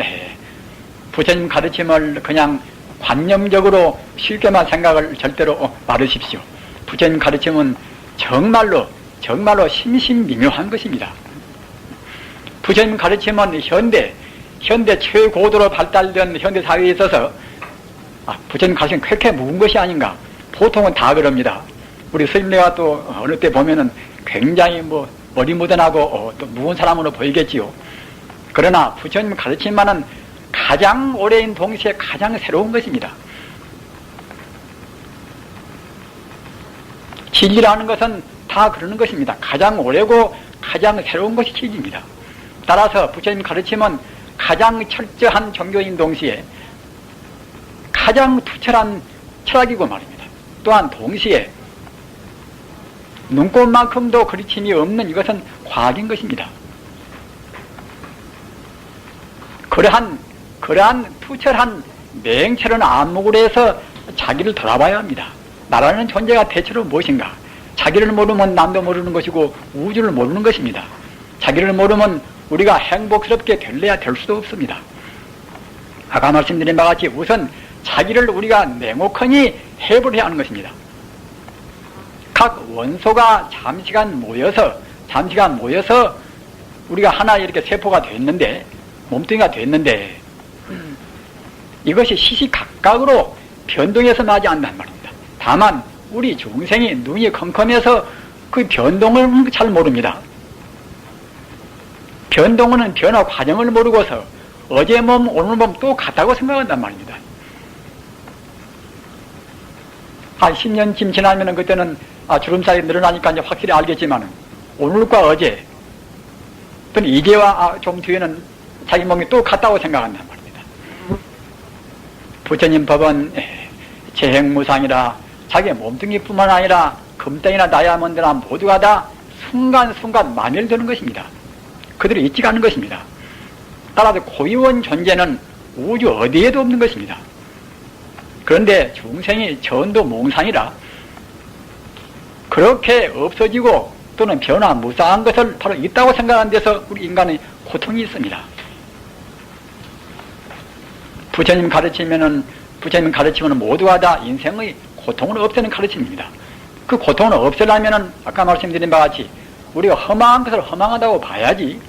부처님 가르침을 그냥 관념적으로 쉽게만 생각을 절대로 말으십시오. 부처님 가르침은 정말로 심심미묘한 것입니다. 부처님 가르침은 현대 최고도로 발달된 현대 사회에 있어서 부처님 가르침은 그렇게 무거운 것이 아닌가. 보통은 다 그럽니다. 우리 스님네가 또 어느 때 보면은 굉장히 머리 무던하고 또 무거운 사람으로 보이겠지요. 그러나 부처님 가르침만은 가장 오래인 동시에 가장 새로운 것입니다. 진리라는 것은 다 그러는 것입니다. 가장 오래고 가장 새로운 것이 진리입니다. 따라서 부처님 가르침은 가장 철저한 종교인 동시에 가장 투철한 철학이고 말입니다. 또한 동시에 눈꽃만큼도 그리침이 없는 이것은 과학인 것입니다. 그러한 투철한 맹철한 안목으로 해서 자기를 돌아봐야 합니다. 나라는 존재가 대체로 무엇인가? 자기를 모르면 남도 모르는 것이고 우주를 모르는 것입니다. 자기를 모르면 우리가 행복스럽게 될래야 될 수도 없습니다. 아까 말씀드린 바와 같이 우선 자기를 우리가 냉혹하니 해부해야 하는 것입니다. 각 원소가 잠시간 모여서 우리가 하나 이렇게 세포가 됐는데, 몸뚱이가 됐는데, 이것이 시시각각으로 변동해서 나지 않는단 말입니다. 다만 우리 중생이 눈이 컴컴해서 그 변동을 잘 모릅니다. 변동은 변화 과정을 모르고서 어제 몸 오늘 몸 또 같다고 생각한단 말입니다. 한 10년쯤 지나면은 그때는 주름살이 늘어나니까 이제 확실히 알겠지만은 오늘과 어제 또는 이제와 좀 뒤에는 자기 몸이 또 같다고 생각한단 말입니다. 부처님 법은 재행무상이라 자기 몸뚱이뿐만 아니라 금덩이나 다이아몬드나 모두가 다 순간순간 만멸되는 것입니다. 그들이 있지가 않은 것입니다. 따라서 고유한 존재는 우주 어디에도 없는 것입니다. 그런데 중생이 전도몽상이라 그렇게 없어지고 또는 변화무쌍한 것을 바로 있다고 생각하는 데서 우리 인간의 고통이 있습니다. 부처님 가르치면 모두가 다 인생의 고통을 없애는 가르침입니다. 그 고통을 없애려면 아까 말씀드린 바와 같이 우리가 허망한 것을 허망하다고 봐야지,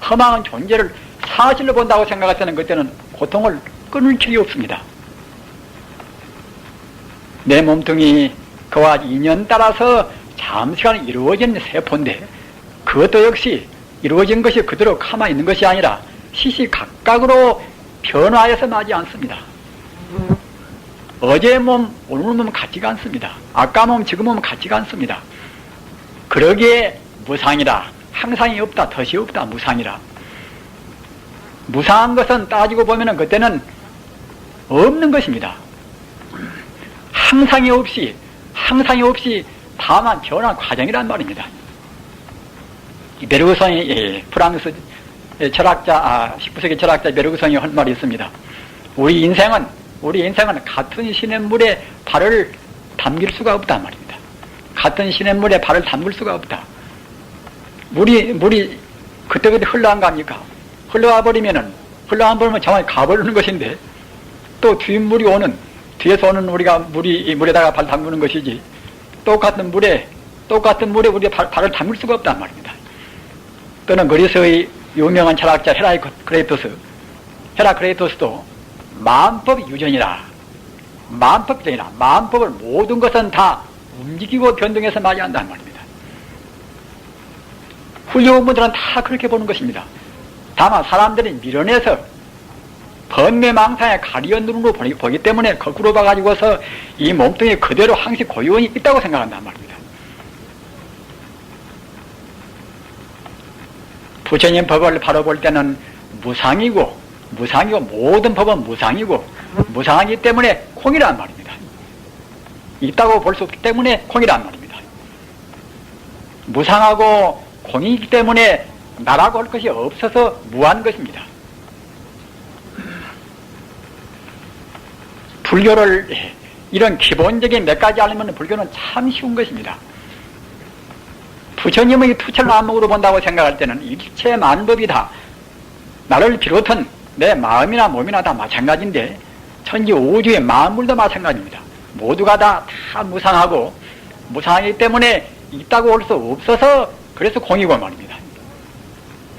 허망한 존재를 사실로 본다고 생각할 때는 그때는 고통을 끊을 길이 없습니다. 내 몸뚱이 그와 인연 따라서 잠시간 이루어진 세포인데 그것도 역시 이루어진 것이 그대로 가만히 있는 것이 아니라 시시각각으로 변화해서 나지 않습니다. 어제 몸 오늘 몸 같지가 않습니다. 아까 몸 지금 몸 같지가 않습니다. 그러기에 무상이라, 항상이 없다, 덫이 없다, 무상이라. 무상한 것은 따지고 보면은 그때는 없는 것입니다. 항상이 없이 다만 변화 과정이란 말입니다. 베르그송이 프랑스 철학자, 19세기 철학자 베르그송이 한 말이 있습니다. 우리 인생은 같은 시냇물에 발을 담길 수가 없단 말입니다. 같은 시냇물에 발을 담글 수가 없다. 물이 그때그때 흘러간 거 아닙니까? 흘러가 버리면 정확히 가버리는 것인데 또 뒤에서 오는 우리가 물에다가 발 담그는 것이지 똑같은 물에 우리 발을 담글 수가 없단 말입니다. 또는 그리스의 유명한 철학자 헤라크레이토스도 마음법 유전이라, 마음법을 모든 것은 다 움직이고 변동해서 맞이야 한다는 말입니다. 훌륭한 분들은 다 그렇게 보는 것입니다. 다만 사람들이 밀어내서 번뇌망상에 가리운 눈으로 보기 때문에 거꾸로 봐가지고서 이 몸뚱이 그대로 항상 고유원이 있다고 생각한단 말입니다. 부처님 법을 바로 볼 때는 무상이고 모든 법은 무상하기 때문에空이란 말입니다. 있다고 볼 수 없기 때문에空이란 말입니다. 무상하고 공이기 때문에 나라고 할 것이 없어서 무한 것입니다. 불교를 이런 기본적인 몇 가지 알면 불교는 참 쉬운 것입니다. 부처님의 투철 안목으로 본다고 생각할 때는 일체 만법이 다 나를 비롯한 내 마음이나 몸이나 다 마찬가지인데 천지 우주의 만물도 마찬가지입니다. 모두가 다 무상하기 때문에 있다고 할 수 없어서 그래서 공이고 말입니다.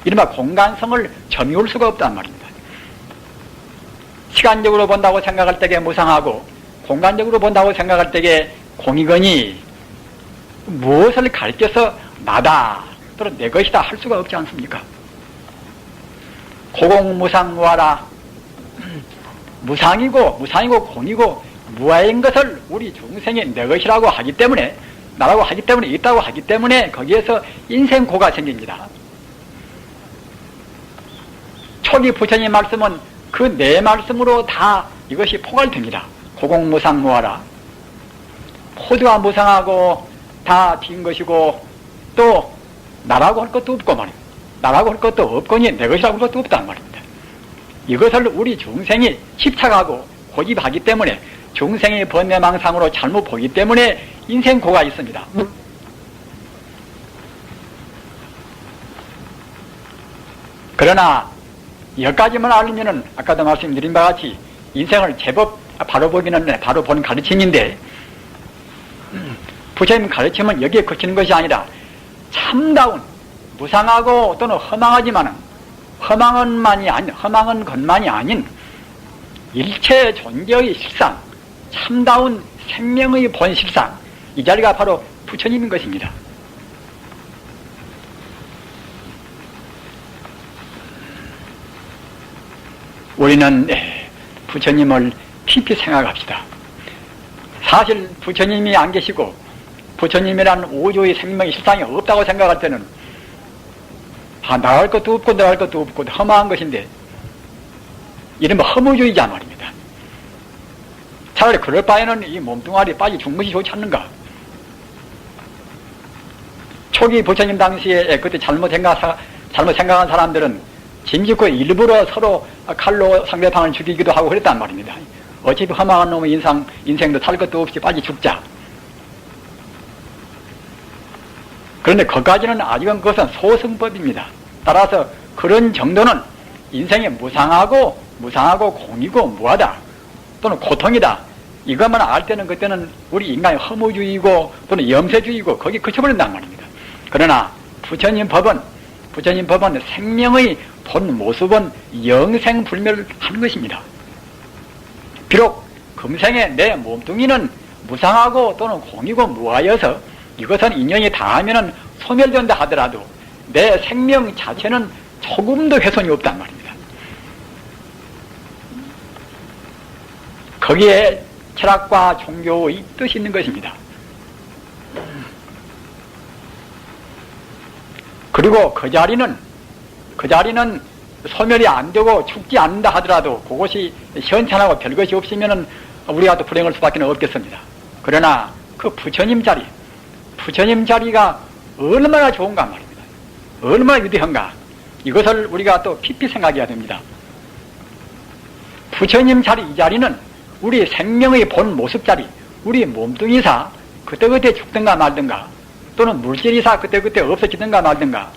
이른바 공간성을 점유할 수가 없단 말입니다. 시간적으로 본다고 생각할 때에 무상하고 공간적으로 본다고 생각할 때에 공이거니 무엇을 가르쳐서 나다 또는 내 것이다 할 수가 없지 않습니까? 고공무상무하라. 무상이고 공이고 무아인 것을 우리 중생이 내 것이라고 하기 때문에, 나라고 하기 때문에, 있다고 하기 때문에 거기에서 인생고가 생깁니다. 초기 부처님 말씀은 그 네 말씀으로 다 이것이 포괄됩니다. 고공무상무하라. 포도가 무상하고 다 빈 것이고 또 나라고 할 것도 없고 말입니다. 나라고 할 것도 없거니 내 것이라고 할 것도 없단 말입니다. 이것을 우리 중생이 집착하고 고집하기 때문에 중생의 번뇌망상으로 잘못 보기 때문에 인생고가 있습니다. 그러나 여기까지만 알면은 아까도 말씀드린 바와 같이 인생을 제법 바로 보기는 바로 본 가르침인데 부처님 가르침은 여기에 그치는 것이 아니라 참다운 무상하고 또는 허망하지만은 허망은 것만이 아닌 일체 존재의 실상, 참다운 생명의 본 실상, 이 자리가 바로 부처님인 것입니다. 우리는 부처님을 깊이 생각합시다. 사실 부처님이 안 계시고 부처님이란 우주의 생명의 실상이 없다고 생각할 때는 나갈 것도 없고 나갈 것도 없고 허망한 것인데 이른바 허무주의자 말입니다. 차라리 그럴 바에는 이 몸뚱아리 빨리 죽는 것이 좋지 않는가. 초기 부처님 당시에 그때 잘못 생각한 사람들은 짐짓고 일부러 서로 칼로 상대방을 죽이기도 하고 그랬단 말입니다. 어차피 허망한 놈의 인생도 살 것도 없이 빨리 죽자. 그런데 그까지는 아직은 그것은 소승법입니다. 따라서 그런 정도는 인생이 무상하고 공이고 무하다 또는 고통이다. 이것만 알 때는 그때는 우리 인간의 허무주의고 또는 염세주의고 거기 그쳐버린단 말입니다. 그러나 부처님 법은 생명의 본 모습은 영생불멸하는 것입니다. 비록 금생에 내 몸뚱이는 무상하고 또는 공이고 무하여서 이것은 인연이 닿으면 소멸된다 하더라도 내 생명 자체는 조금도 훼손이 없단 말입니다. 거기에 철학과 종교의 뜻이 있는 것입니다. 그리고 그 자리는 소멸이 안 되고 죽지 않는다 하더라도 그것이 현찬하고 별것이 없으면 우리가 또 불행할 수밖에 없겠습니다. 그러나 그 부처님 자리가 얼마나 좋은가 말입니다. 얼마나 위대한가. 이것을 우리가 또 깊이 생각해야 됩니다. 부처님 자리, 이 자리는 우리 생명의 본 모습 자리, 우리 몸뚱이사 그때그때 죽든가 말든가 또는 물질이사 그때그때 없어지든가 말든가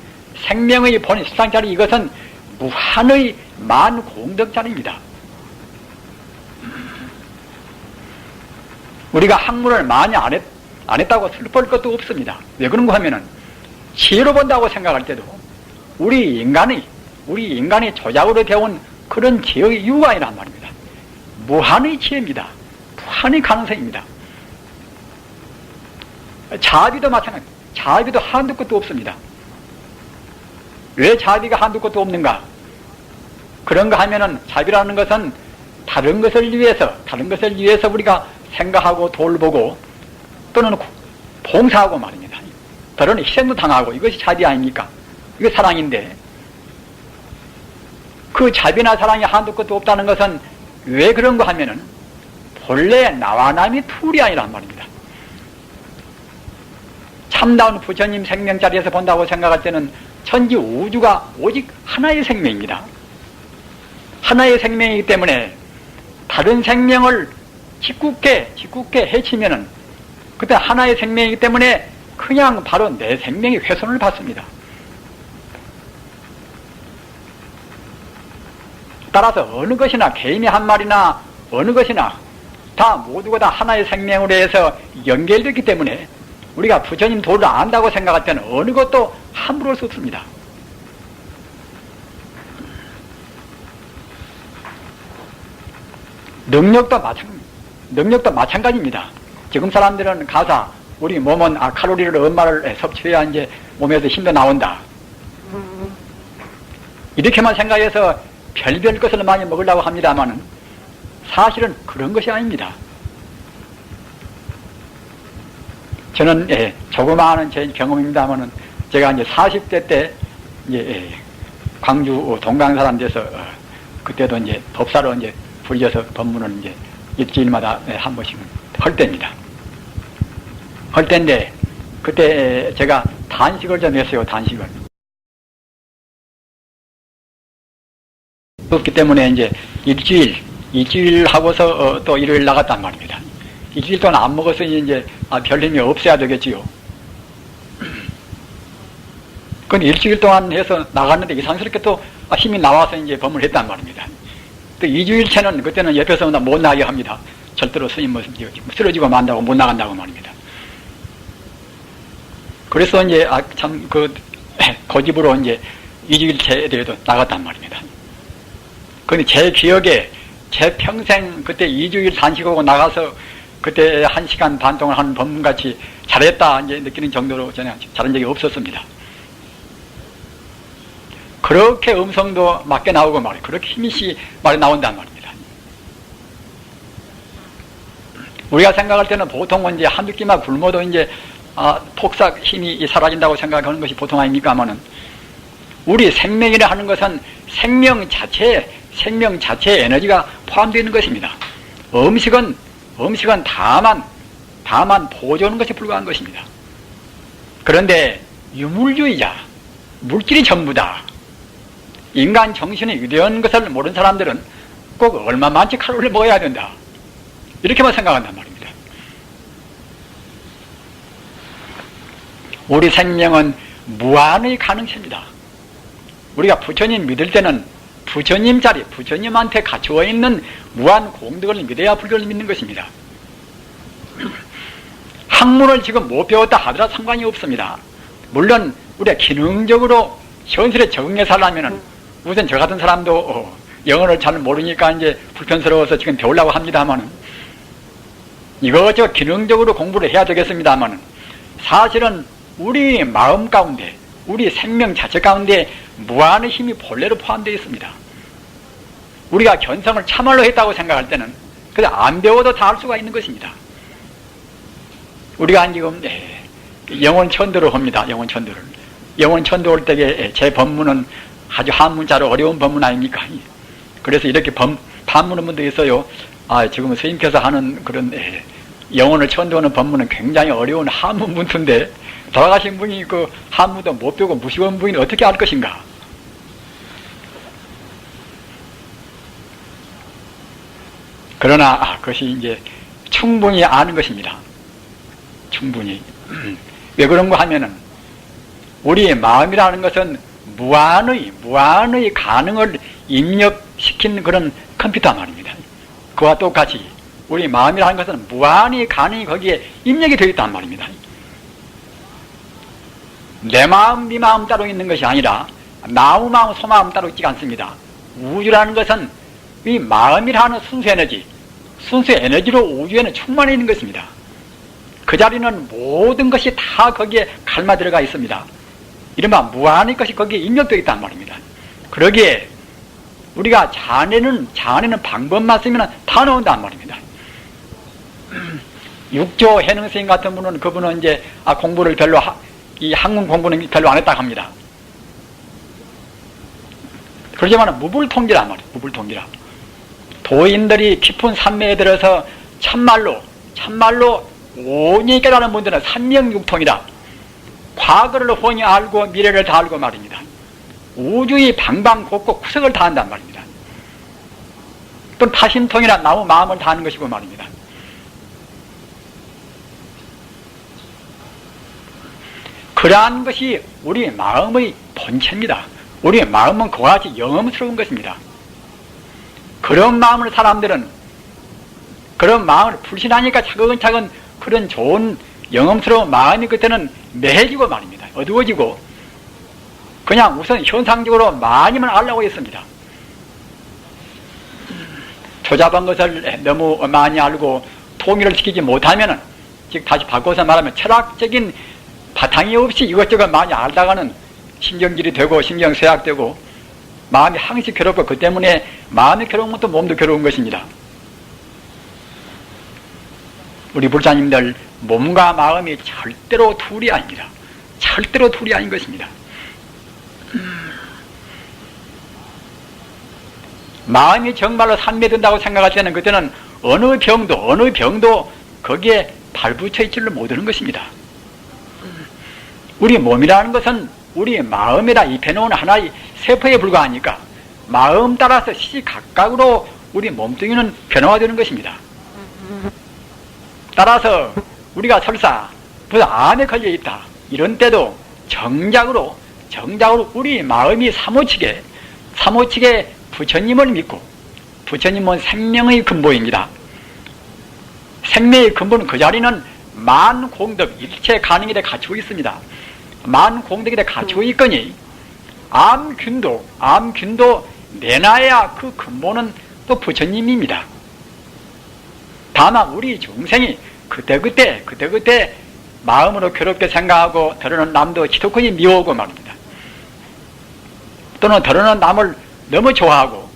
생명의 본 실상 자리, 이것은 무한의 만공덕 자리입니다. 우리가 학문을 많이 안 했다고 슬플 것도 없습니다. 왜 그런가 하면은 지혜로 본다고 생각할 때도 우리 인간이 조작으로 되어온 그런 지혜의 이유가 아니란 말입니다. 무한의 지혜입니다. 무한의 가능성입니다. 자비도 마찬가지입니다. 자비도 한두 것도 없습니다. 왜 자비가 한두 것도 없는가? 그런가 하면은 자비라는 것은 다른 것을 위해서 우리가 생각하고 돌보고 또는 봉사하고 말입니다. 더러는 희생도 당하고 이것이 자비 아닙니까? 이게 사랑인데 그 자비나 사랑이 한두 것도 없다는 것은 왜 그런가 하면은 본래 나와 남이 둘이 아니란 말입니다. 참다운 부처님 생명자리에서 본다고 생각할 때는 천지 우주가 오직 하나의 생명입니다. 하나의 생명이기 때문에 다른 생명을 짓궂게 해치면은 그때 하나의 생명이기 때문에 그냥 바로 내 생명이 훼손을 받습니다. 따라서 어느 것이나 개인의 한 말이나 어느 것이나 다 모두가 다 하나의 생명으로 해서 연결되기 때문에 우리가 부처님 도를 안다고 생각할 때는 어느 것도 함부로 할 수 없습니다. 능력도 마찬가지입니다. 지금 사람들은 가사 우리 몸은 칼로리를 얼마를 섭취해야 이제 몸에서 힘도 나온다. 이렇게만 생각해서 별별 것을 많이 먹으려고 합니다만은 사실은 그런 것이 아닙니다. 저는 조그마한 제 경험입니다만은 제가 이제 40대 때 이제 광주 동강 사람 돼서 그때도 이제 법사로 이제 불려서 법문을 이제 일주일마다 한 번씩 할 때입니다. 할 때인데 그때 제가 단식을 좀 했어요. 단식을. 그렇기 때문에 이제 일주일 하고서 또 일요일 나갔단 말입니다. 일주일 동안 안 먹었으니 이제 별 힘이 없어야 되겠지요. 근데 일주일 동안 해서 나갔는데 이상스럽게 또 힘이 나와서 이제 법문을 했단 말입니다. 또 2주일째는 그때는 옆에서 못 나게 합니다. 절대로 스님 모습 쓰러지고 만다고 못 나간다고 말입니다. 그래서 이제 참 고집으로 이제 2주일째에도 나갔단 말입니다. 근데 제 기억에 제 평생 그때 2주일 단식하고 나가서 그때 1시간 반 동안 하는 법문같이 잘했다 이제 느끼는 정도로 저는 잘한 적이 없었습니다. 그렇게 음성도 맞게 나오고 말이에요. 그렇게 힘이 말이 나온단 말입니다. 우리가 생각할 때는 보통은 이제 한두 끼만 굶어도 이제 폭삭 힘이 사라진다고 생각하는 것이 보통 아닙니까만은 우리 생명이라 하는 것은 생명 자체에 에너지가 포함되어 있는 것입니다. 음식은 다만 보조하는 것이 불과한 것입니다. 그런데 유물주의자, 물질이 전부다. 인간 정신이 위대한 것을 모르는 사람들은 꼭 얼마만치 칼로리를 먹어야 된다. 이렇게만 생각한단 말입니다. 우리 생명은 무한의 가능성입니다. 우리가 부처님 믿을 때는 부처님한테 갖추어 있는 무한 공덕을 믿어야 불교를 믿는 것입니다. 학문을 지금 못 배웠다 하더라도 상관이 없습니다. 물론 우리가 기능적으로 현실에 적응해 살려면은 우선 저 같은 사람도 영어를 잘 모르니까 이제 불편스러워서 지금 배우려고 합니다만은 이것저것 기능적으로 공부를 해야 되겠습니다만은 사실은 우리 마음 가운데 우리 생명 자체 가운데 무한의 힘이 본래로 포함되어 있습니다. 우리가 견성을 참말로 했다고 생각할 때는 그냥 안 배워도 다 할 수가 있는 것입니다. 우리가 지금 영원천도를 합니다. 영원천도 할 때에 제 법문은 아주 한문자로 어려운 법문 아닙니까? 그래서 이렇게 반문한 분도 있어요. 지금 스님께서 하는 그런 영혼을 천도하는 법문은 굉장히 어려운 한문 문투인데 돌아가신 분이 그 한문도 못 배우고 무식한 분이 어떻게 할 것인가? 그러나 그것이 이제 충분히 아는 것입니다. 충분히. 왜 그런가 하면은 우리의 마음이라는 것은 무한의 가능을 입력시킨 그런 컴퓨터 말입니다. 그와 똑같이 우리 마음이라는 것은 무한의 가능이 거기에 입력이 되어 있단 말입니다. 내 마음, 네 마음 따로 있는 것이 아니라 나무 마음, 소마음 따로 있지 않습니다. 우주라는 것은 이 마음이라는 순수 에너지로 우주에는 충만해 있는 것입니다. 그 자리는 모든 것이 다 거기에 갈마 들어가 있습니다. 이른바 무한의 것이 거기에 입력되어 있단 말입니다. 그러기에 우리가 자네는 방법만 쓰면 다 나온단 말입니다. 육조 해능 스님 같은 분은 그분은 이제 공부를 별로 이 학문 공부는 별로 안 했다고 합니다. 그러지만 무불통기란 말이에요. 무불통기라. 도인들이 깊은 산매에 들어서 참말로 온전히 깨달은 분들은 삼명육통이라 과거를 훤히 알고 미래를 다 알고 말입니다. 우주의 방방곡곡 구석을 다 한단 말입니다. 또 타심통이라 나무 마음을 다 하는 것이고 말입니다. 그러한 것이 우리 마음의 본체입니다. 우리의 마음은 그와 같이 영험스러운 것입니다. 그런 마음을 사람들은 그런 마음을 불신하니까 차근차근 그런 좋은 영험스러운 마음이 그때는 매해지고 말입니다. 어두워지고 그냥 우선 현상적으로 많이만 알려고 했습니다. 조잡한 것을 너무 많이 알고 통일을 시키지 못하면은 즉 다시 바꿔서 말하면 철학적인 바탕이 없이 이것저것 많이 알다가는 신경질이 되고 신경쇠약되고 마음이 항시 괴롭고 그 때문에 마음이 괴로운 것도 몸도 괴로운 것입니다. 우리 불자님들 몸과 마음이 절대로 둘이 아닙니다. 절대로 둘이 아닌 것입니다. 마음이 정말로 산매든다고 생각할 때는 그때는 어느 병도 거기에 발붙여 있지를 못하는 것입니다. 우리 몸이라는 것은 우리 마음에다 입혀놓은 하나의 세포에 불과하니까 마음 따라서 시시각각으로 우리 몸뚱이는 변화되는 것입니다. 따라서 우리가 설사 무슨 암에 걸려 있다 이런 때도 정작으로 우리 마음이 사모치게 부처님을 믿고, 부처님은 생명의 근본입니다. 생명의 근본은 그 자리는 만공덕 일체 가능에 갖추고 있습니다. 만공덕에 갖추고 있거니 암균도 내놔야 그 근본은 또 부처님입니다. 다만 우리 중생이 그때그때 마음으로 괴롭게 생각하고 더러는 남도 지독하게 미워하고 말입니다. 또는 더러는 남을 너무 좋아하고,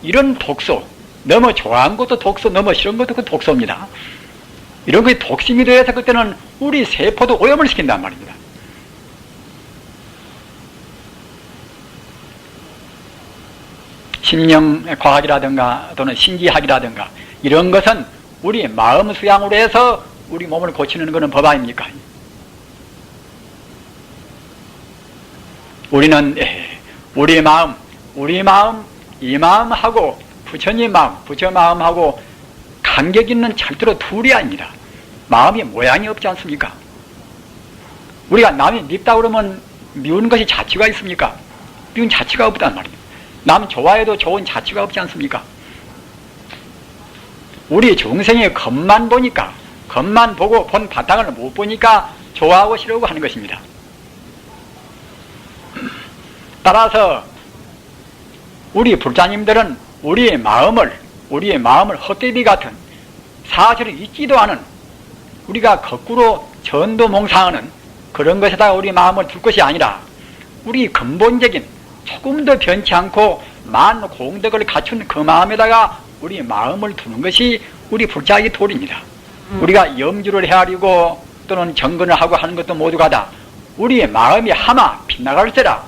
이런 독소, 너무 좋아하는 것도 독소, 너무 싫은 것도 그 독소입니다. 이런 것이 독심이 되어서 그때는 우리 세포도 오염을 시킨단 말입니다. 심령과학이라든가 또는 신기학이라든가 이런 것은 우리 마음 수양으로 해서 우리 몸을 고치는 것은 법 아닙니까? 우리는 우리 마음, 이 마음하고 부처님 마음, 부처 마음하고 간격 있는 절대로 둘이 아닙니다. 마음이 모양이 없지 않습니까? 우리가 남이 밉다 그러면 미운 것이 자취가 있습니까? 미운 자취가 없단 말이에요. 남 좋아해도 좋은 자취가 없지 않습니까? 우리 중생의 겉만 보니까, 겉만 보고 본 바탕을 못 보니까 좋아하고 싫어하고 하는 것입니다. 따라서 우리 불자님들은 우리의 마음을 헛개비 같은 사실을 잊지도 않은, 우리가 거꾸로 전도몽상하는 그런 것에다가 우리 마음을 둘 것이 아니라 우리 근본적인 조금도 변치 않고 만공덕을 갖춘 그 마음에다가 우리 마음을 두는 것이 우리 불자의 도리입니다. 우리가 염주를 헤아리고 또는 정근을 하고 하는 것도 모두가 다 우리의 마음이 하마 빗나갈세라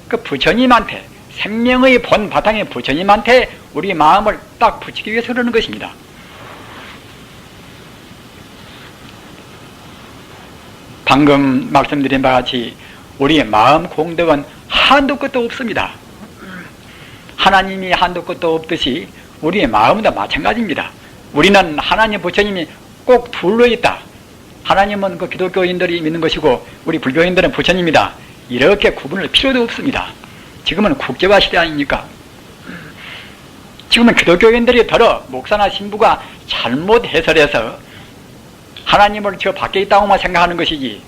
그 부처님한테, 생명의 본 바탕의 부처님한테 우리 마음을 딱 붙이기 위해서 그러는 것입니다. 방금 말씀드린 바와 같이 우리의 마음 공덕은 한도 끝도 없습니다. 하나님이 한도 끝도 없듯이 우리의 마음도 마찬가지입니다. 우리는 하나님 부처님이 꼭 둘러 있다. 하나님은 그 기독교인들이 믿는 것이고 우리 불교인들은 부처님이다. 이렇게 구분할 필요도 없습니다. 지금은 국제화 시대 아닙니까? 지금은 기독교인들이 더러 목사나 신부가 잘못 해설해서 하나님을 저 밖에 있다고만 생각하는 것이지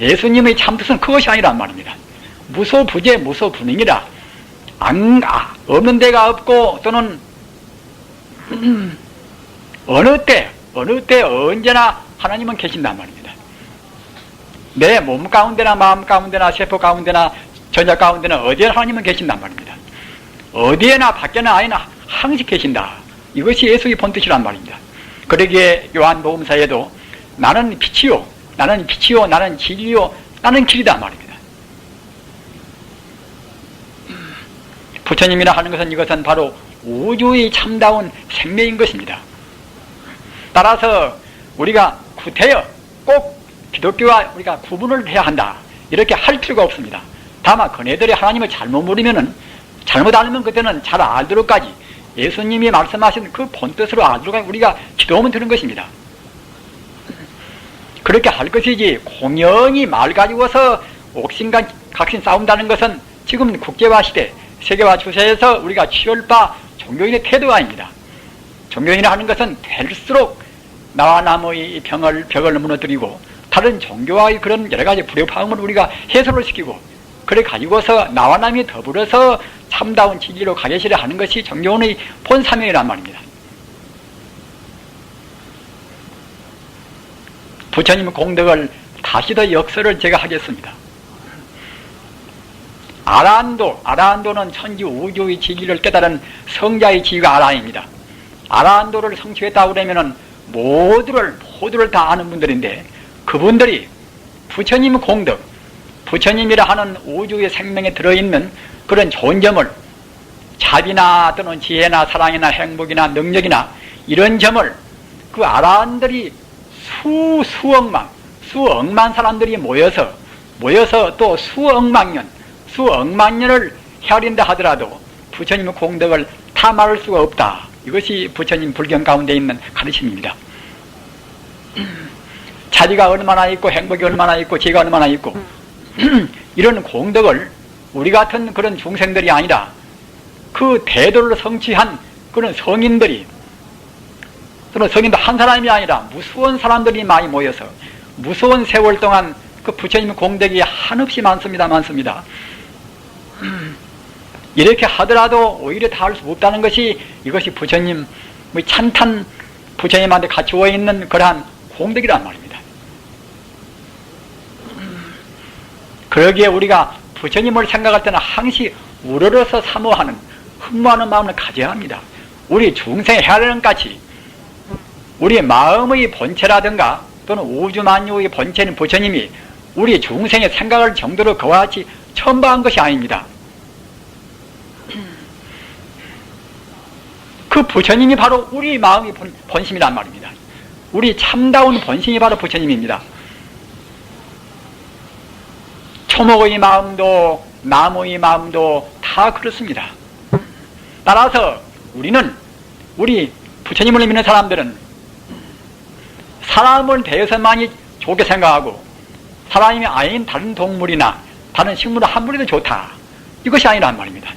예수님의 참 뜻은 그것이 아니란 말입니다. 무소부재 무소분행이라 없는 데가 없고 또는 어느 때 언제나 하나님은 계신단 말입니다. 내 몸 가운데나 마음 가운데나 세포 가운데나 전자 가운데나 어디에나 하나님은 계신단 말입니다. 어디에나 밖에나 아니나 항상 계신다. 이것이 예수의 본뜻이란 말입니다. 그러기에 요한복음서에도 나는 빛이요 나는 진리요 나는 길이다 말입니다. 부처님이라 하는 것은 이것은 바로 우주의 참다운 생명인 것입니다. 따라서 우리가 구태여 꼭 기독교와 우리가 구분을 해야 한다 이렇게 할 필요가 없습니다. 다만 그네들이 하나님을 잘못 모르면은 잘못 알면 그때는 잘 알도록까지 예수님이 말씀하신 그 본뜻으로 알도록 우리가 기도하면 되는 것입니다. 그렇게 할 것이지 공연히 말 가지고서 옥신각신 싸운다는 것은 지금 국제화 시대 세계화 추세에서 우리가 취할 바 종교인의 태도가 아닙니다. 종교인이 하는 것은 될수록 나와 남의 벽을 무너뜨리고 다른 종교와의 그런 여러 가지 불협화음을 우리가 해소를 시키고 그래 가지고서 나와 남이 더불어서 참다운 진리로 가게시려 하는 것이 종교인의 본 사명이란 말입니다. 부처님 공덕을 다시 더 역설을 제가 하겠습니다. 아라한도는 천지 우주의 진리를 깨달은 성자의 지위가 아라한입니다. 아라한도를 성취했다고 그러면은 모두를 다 아는 분들인데 그분들이 부처님 공덕, 부처님이라 하는 우주의 생명에 들어있는 그런 좋은 점을 자비나 또는 지혜나 사랑이나 행복이나 능력이나 이런 점을 그 아라한들이 수억만 사람들이 모여서 또 수억만 년을 헤아린다 하더라도 부처님의 공덕을 다 말할 수가 없다. 이것이 부처님 불경 가운데 있는 가르침입니다. 자리가 얼마나 있고 행복이 얼마나 있고 지혜가 얼마나 있고 이런 공덕을 우리 같은 그런 중생들이 아니라 그 대도를 성취한 그런 성인들이, 또는 성인도 한 사람이 아니라 무수한 사람들이 많이 모여서 무수한 세월 동안 그 부처님의 공덕이 한없이 많습니다. 이렇게 하더라도 오히려 다 할 수 없다는 것이, 이것이 부처님 찬탄, 부처님한테 갖추어 있는 그러한 공덕이란 말입니다. 그러기에 우리가 부처님을 생각할 때는 항시 우러러서 사모하는, 흠모하는 마음을 가져야 합니다. 우리 중생의 해하려는 까지 우리 마음의 본체라든가 또는 우주만유의 본체는 부처님이 우리 중생의 생각할 정도로 그와 같이 첨부한 것이 아닙니다. 그 부처님이 바로 우리 마음의 본심이란 말입니다. 우리 참다운 본심이 바로 부처님입니다. 초목의 마음도 나무의 마음도 다 그렇습니다. 따라서 우리 부처님을 믿는 사람들은 사람을 대해서만이 좋게 생각하고 사람이 아닌 다른 동물이나 다른 식물을 함부로도 좋다, 이것이 아니란 말입니다.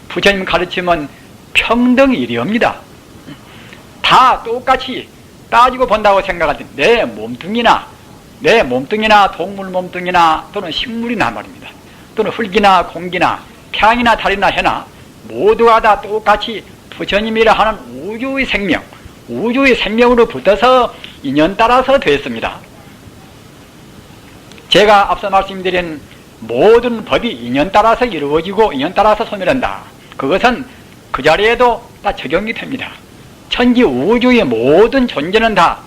부처님 가르침은 평등이리옵니다. 다 똑같이 따지고 본다고 생각할 때 내 몸뚱이나 동물 몸뚱이나 또는 식물이나 말입니다. 또는 흙이나 공기나 태양이나 달이나 해나 모두가 다 똑같이 부처님이라 하는 우주의 생명으로 붙어서 인연 따라서 되었습니다. 제가 앞서 말씀드린 모든 법이 인연 따라서 이루어지고 인연 따라서 소멸한다. 그것은 그 자리에도 다 적용이 됩니다. 천지 우주의 모든 존재는 다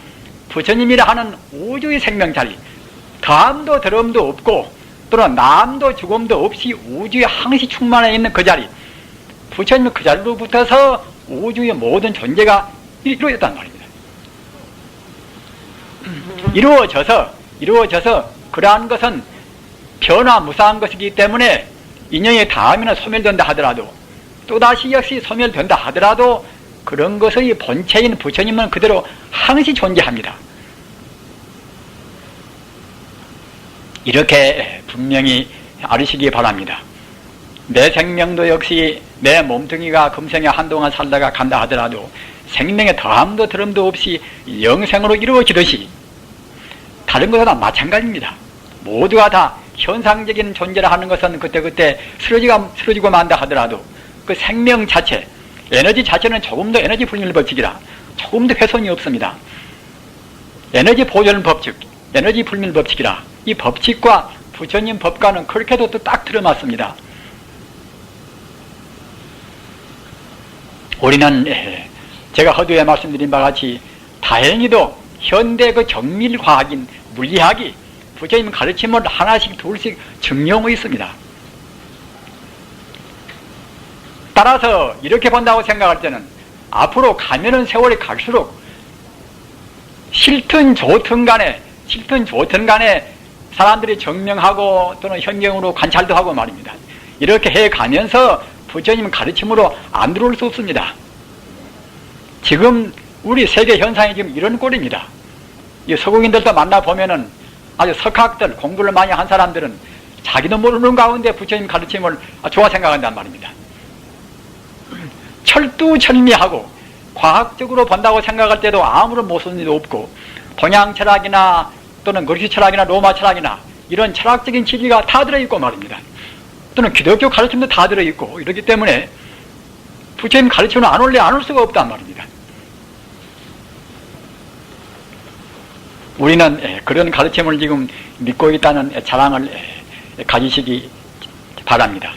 부처님이라 하는 우주의 생명자리, 더함도 더럼도 없고 또는 남도 죽음도 없이 우주에 항시 충만해 있는 그 자리, 부처님 그 자리로 붙어서 우주의 모든 존재가 이루어졌단 말입니다. 이루어져서 그러한 것은 변화무사한 것이기 때문에 인연이 닿으면 소멸된다 하더라도, 또다시 역시 소멸된다 하더라도 그런 것의 본체인 부처님은 그대로 항시 존재합니다. 이렇게 분명히 알으시기 바랍니다. 내 생명도 역시 내 몸뚱이가 금생에 한동안 살다가 간다 하더라도 생명의 더함도 더럼도 없이 영생으로 이루어지듯이 다른 것과 다 마찬가지입니다. 모두가 다 현상적인 존재라 하는 것은 그때그때 쓰러지고 만다 하더라도 그 생명 자체, 에너지 자체는 조금도 에너지 불밀 법칙이라 조금도 훼손이 없습니다. 에너지 보존 법칙, 에너지 불밀 법칙이라 이 법칙과 부처님 법과는 그렇게도 또 딱 들어맞습니다. 우리는 제가 허두에 말씀드린 바와 같이 다행히도 현대 그 정밀과학인 물리학이 부처님 가르침을 하나씩 둘씩 증명하고 있습니다. 따라서 이렇게 본다고 생각할 때는 앞으로 가면은 세월이 갈수록 싫든 좋든 간에 사람들이 증명하고 또는 현경으로 관찰도 하고 말입니다. 이렇게 해가면서 부처님 가르침으로 안 들어올 수 없습니다. 지금 우리 세계 현상이 지금 이런 꼴입니다. 이 서구인들도 만나보면은 아주 석학들, 공부를 많이 한 사람들은 자기도 모르는 가운데 부처님 가르침을 좋아 생각한단 말입니다. 철두철미하고 과학적으로 본다고 생각할 때도 아무런 모순 일도 없고, 동양 철학이나 또는 그리스 철학이나 로마 철학이나 이런 철학적인 진리가 다 들어있고 말입니다. 또는 기독교 가르침도 다 들어있고 이렇기 때문에 부처님 가르침은 안 올 수가 없단 말입니다. 우리는 그런 가르침을 지금 믿고 있다는 자랑을 가지시기 바랍니다.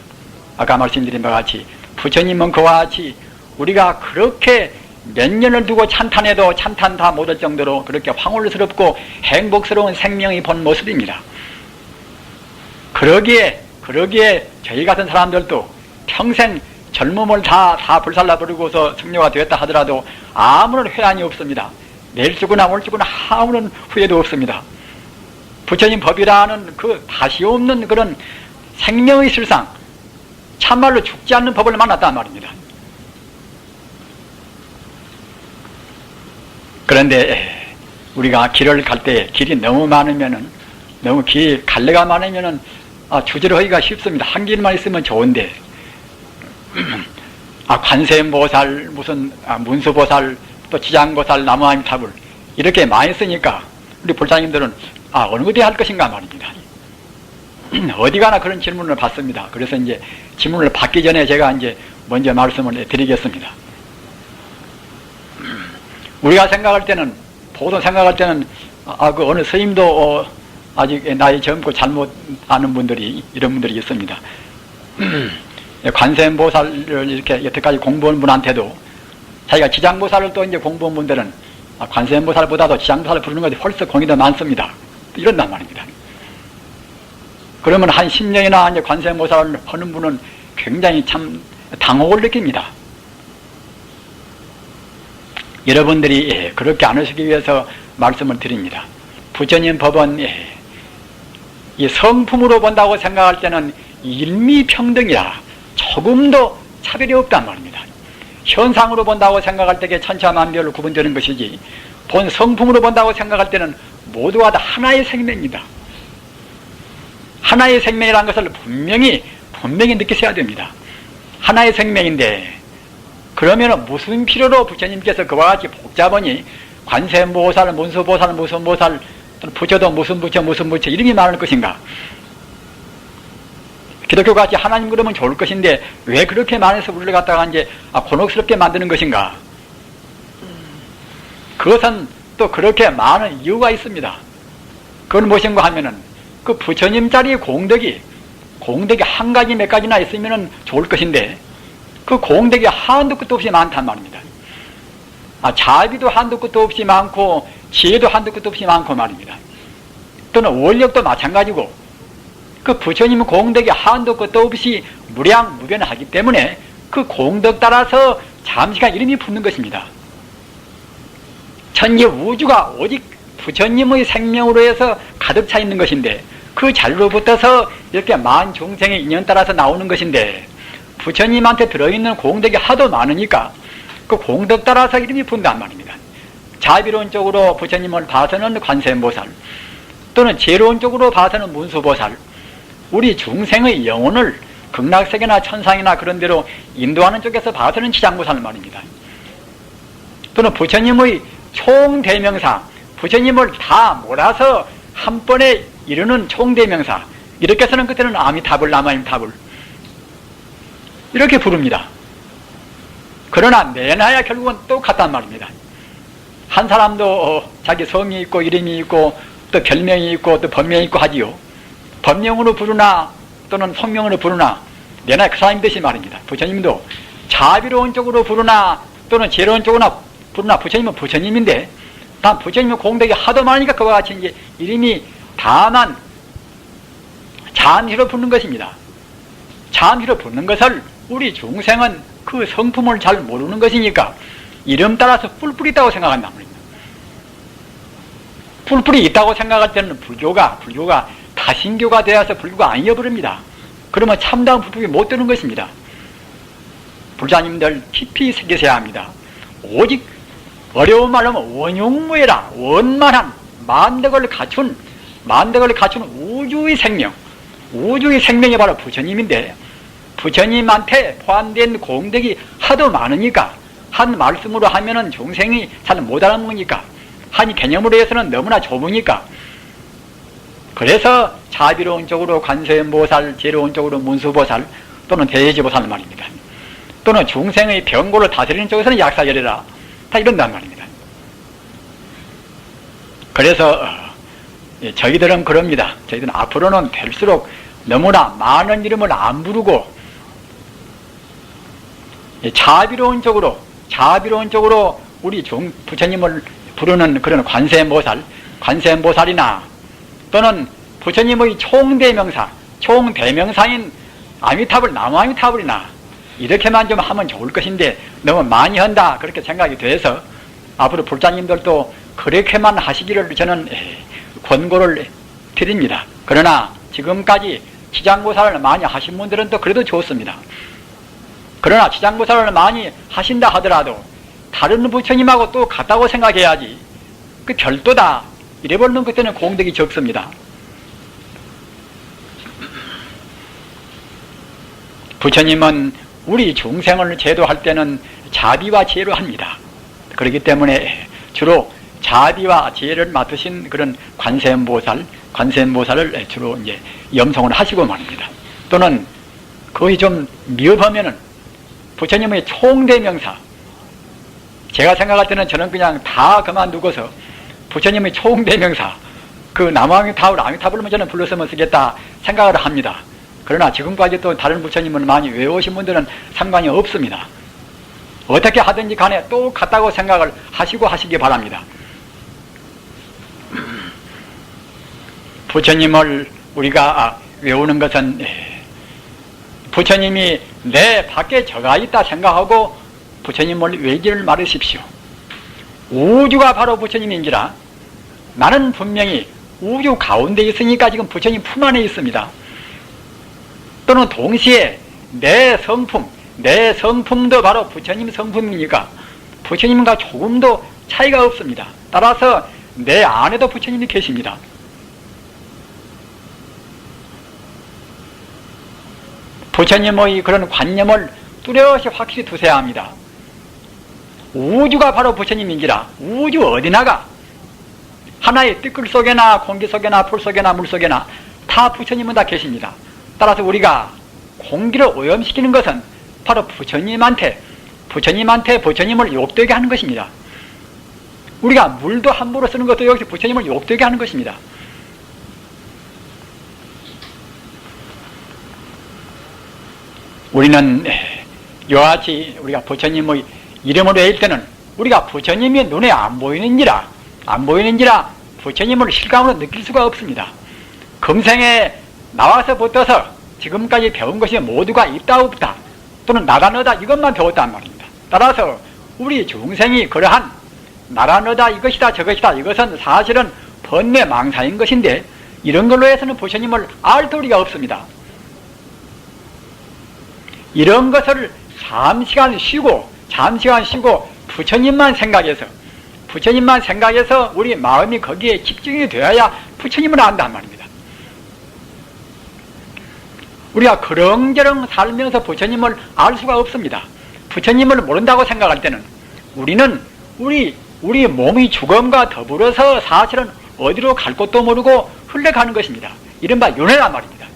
아까 말씀드린 바와 같이 부처님은 그와 같이 우리가 그렇게 몇 년을 두고 찬탄해도 찬탄 다 못할 정도로 그렇게 황홀스럽고 행복스러운 생명이 본 모습입니다. 그러기에 저희 같은 사람들도 평생 젊음을 다 불살라 버리고서 승려가 되었다 하더라도 아무런 회한이 없습니다. 내일 죽거나 오늘 죽거나 아무런 후회도 없습니다. 부처님 법이라는 그 다시 없는 그런 생명의 실상, 참말로 죽지 않는 법을 만났단 말입니다. 그런데 우리가 길을 갈 때 길이 너무 많으면은, 너무 갈래가 많으면은 주저를 하기가 쉽습니다. 한 길만 있으면 좋은데, 관세음보살, 무슨 문수보살, 또 지장보살, 나무아미타불 이렇게 많이 쓰니까 우리 불자님들은 어느 어디 할 것인가 말입니다. 어디 가나 그런 질문을 받습니다. 그래서 이제 질문을 받기 전에 제가 이제 먼저 말씀을 드리겠습니다. 우리가 생각할 때는, 보통 생각할 때는 그 어느 스님도 아직 나이 젊고 잘못 아는 분들이, 이런 분들이 있습니다. 관세음보살을 이렇게 여태까지 공부한 분한테도 자기가 지장보살을 또 이제 공부한 분들은 관세음보살보다도 지장보살을 부르는 것이 훨씬 공이 더 많습니다. 이런단 말입니다. 그러면 한 10년이나 이제 관세음보살을 하는 분은 굉장히 참 당혹을 느낍니다. 여러분들이 그렇게 안 하시기 위해서 말씀을 드립니다. 부처님 법은 이 성품으로 본다고 생각할 때는 일미평등이라 조금도 차별이 없단 말입니다. 현상으로 본다고 생각할 때에 천차만별로 구분되는 것이지, 본 성품으로 본다고 생각할 때는 모두가 다 하나의 생명입니다. 하나의 생명이라는 것을 분명히 느끼셔야 됩니다. 하나의 생명인데, 그러면 무슨 필요로 부처님께서 그와 같이 복잡하니 관세음보살, 문수보살, 무슨 보살, 부처도 무슨 부처 이름이 많을 것인가? 기독교 같이 하나님 그러면 좋을 것인데 왜 그렇게 많아서 우리를 갖다가 이제 곤혹스럽게 만드는 것인가? 그것은 또 그렇게 많은 이유가 있습니다. 그건 무엇인가 하면은 그 부처님 자리의 공덕이 한 가지 몇 가지나 있으면 좋을 것인데 그 공덕이 한도 끝도 없이 많단 말입니다. 자비도 한도 끝도 없이 많고 지혜도 한도 끝도 없이 많고 말입니다. 또는 원력도 마찬가지고 그 부처님은 공덕이 한도 끝도 없이 무량무변하기 때문에 그 공덕 따라서 잠시간 이름이 붙는 것입니다. 천지 우주가 오직 부처님의 생명으로 해서 가득 차 있는 것인데 그 자리로 붙어서 이렇게 만 중생의 인연 따라서 나오는 것인데 부처님한테 들어있는 공덕이 하도 많으니까 그 공덕 따라서 이름이 붙는단 말입니다. 자비로운 쪽으로 부처님을 봐서는 관세음보살, 또는 지혜로운 쪽으로 봐서는 문수보살, 우리 중생의 영혼을 극락세계나 천상이나 그런 데로 인도하는 쪽에서 봐서는 지장보살 말입니다. 또는 부처님의 총대명사, 부처님을 다 몰아서 한 번에 이루는 총대명사, 이렇게 해서는 그때는 아미타불, 나무아미타불 이렇게 부릅니다. 그러나 내놔야 결국은 똑같단 말입니다. 한 사람도 자기 성이 있고 이름이 있고 또 별명이 있고 또 법명이 있고 하지요. 법명으로 부르나 또는 성명으로 부르나 내놔야 그 사람인 듯이 말입니다. 부처님도 자비로운 쪽으로 부르나 또는 지혜로운 쪽으로 부르나 부처님은 부처님인데 단 부처님의 공덕이 하도 많으니까 그와 같이 이제 이름이 다만 잠시로 붙는 것입니다. 잠시로 붙는 것을 우리 중생은 그 성품을 잘 모르는 것이니까 이름 따라서 뿔뿔이 있다고 생각한단 말입니다. 뿔뿔이 있다고 생각할 때는 불교가 다신교가 되어서 불교가 아니어버립니다. 그러면 참다운 불법이 못 되는 것입니다. 불자님들 깊이 새기셔야 합니다. 오직 어려운 말로 하면 원용무해라, 원만한 만덕을 갖춘 우주의 생명이 바로 부처님인데 부처님한테 포함된 공덕이 하도 많으니까 한 말씀으로 하면은 중생이 잘 못 알아먹으니까 한 개념으로 해서는 너무나 좁으니까 그래서 자비로운 쪽으로 관세음보살, 지혜로운 쪽으로 문수보살 또는 대제보살 말입니다. 또는 중생의 병고를 다스리는 쪽에서는 약사열애라 다 이런단 말입니다. 그래서 저희들은 그럽니다. 저희들은 앞으로는 될수록 너무나 많은 이름을 안 부르고 자비로운 쪽으로 우리 부처님을 부르는 그런 관세음보살이나 또는 부처님의 총대명사인 아미타불, 나무아미타불이나 이렇게만 좀 하면 좋을 것인데 너무 많이 한다 그렇게 생각이 돼서 앞으로 불자님들도 그렇게만 하시기를 저는 권고를 드립니다. 그러나 지금까지 지장보살을 많이 하신 분들은 또 그래도 좋습니다. 그러나 지장보살을 많이 하신다 하더라도 다른 부처님하고 또 같다고 생각해야지 그 별도다 이래버리면 그때는 공덕이 적습니다. 부처님은 우리 중생을 제도할 때는 자비와 지혜로 합니다. 그렇기 때문에 주로 자비와 지혜를 맡으신 그런 관세음보살을 주로 이제 염송을 하시고 말입니다. 또는 거의 좀 미흡하면은 부처님의 총대명사, 제가 생각할 때는 저는 그냥 다 그만두고서 부처님의 총대명사, 그 남아미타불, 아미타불만 저는 불렀으면 쓰겠다 생각을 합니다. 그러나 지금까지 또 다른 부처님을 많이 외우신 분들은 상관이 없습니다. 어떻게 하든지 간에 똑같다고 생각을 하시고 하시기 바랍니다. 부처님을 우리가 외우는 것은 부처님이 내 밖에 저가 있다 생각하고 부처님을 외기를 말으십시오. 우주가 바로 부처님인지라 나는 분명히 우주 가운데 있으니까 지금 부처님 품 안에 있습니다. 또는 동시에 내 성품도 바로 부처님 성품이니까 부처님과 조금도 차이가 없습니다. 따라서 내 안에도 부처님이 계십니다. 부처님의 그런 관념을 뚜렷이 확실히 두셔야 합니다. 우주가 바로 부처님인지라 우주 어디나가 하나의 띠끌 속에나 공기 속에나 풀 속에나 물 속에나 다 부처님은 다 계십니다. 따라서 우리가 공기를 오염시키는 것은 바로 부처님한테 부처님을 욕되게 하는 것입니다. 우리가 물도 함부로 쓰는 것도 역시 부처님을 욕되게 하는 것입니다. 우리는 이와 같이 우리가 부처님의 이름을 외울 때는 우리가 부처님이 눈에 안 보이는지라 부처님을 실감으로 느낄 수가 없습니다. 금생에 나와서 붙어서 지금까지 배운 것이 모두가 있다 없다 또는 나다 너다 이것만 배웠단 말입니다. 따라서 우리 중생이 그러한 나라 너다 이것이다 저것이다 이것은 사실은 번뇌망사인 것인데 이런 걸로 해서는 부처님을 알 도리가 없습니다. 이런 것을 잠시간 쉬고 부처님만 생각해서 우리 마음이 거기에 집중이 되어야 부처님을 안단 말입니다. 우리가 그렁저렁 살면서 부처님을 알 수가 없습니다. 부처님을 모른다고 생각할 때는 우리는 우리 몸의 죽음과 더불어서 사실은 어디로 갈 곳도 모르고 흘러가는 것입니다. 이른바 윤회란 말입니다.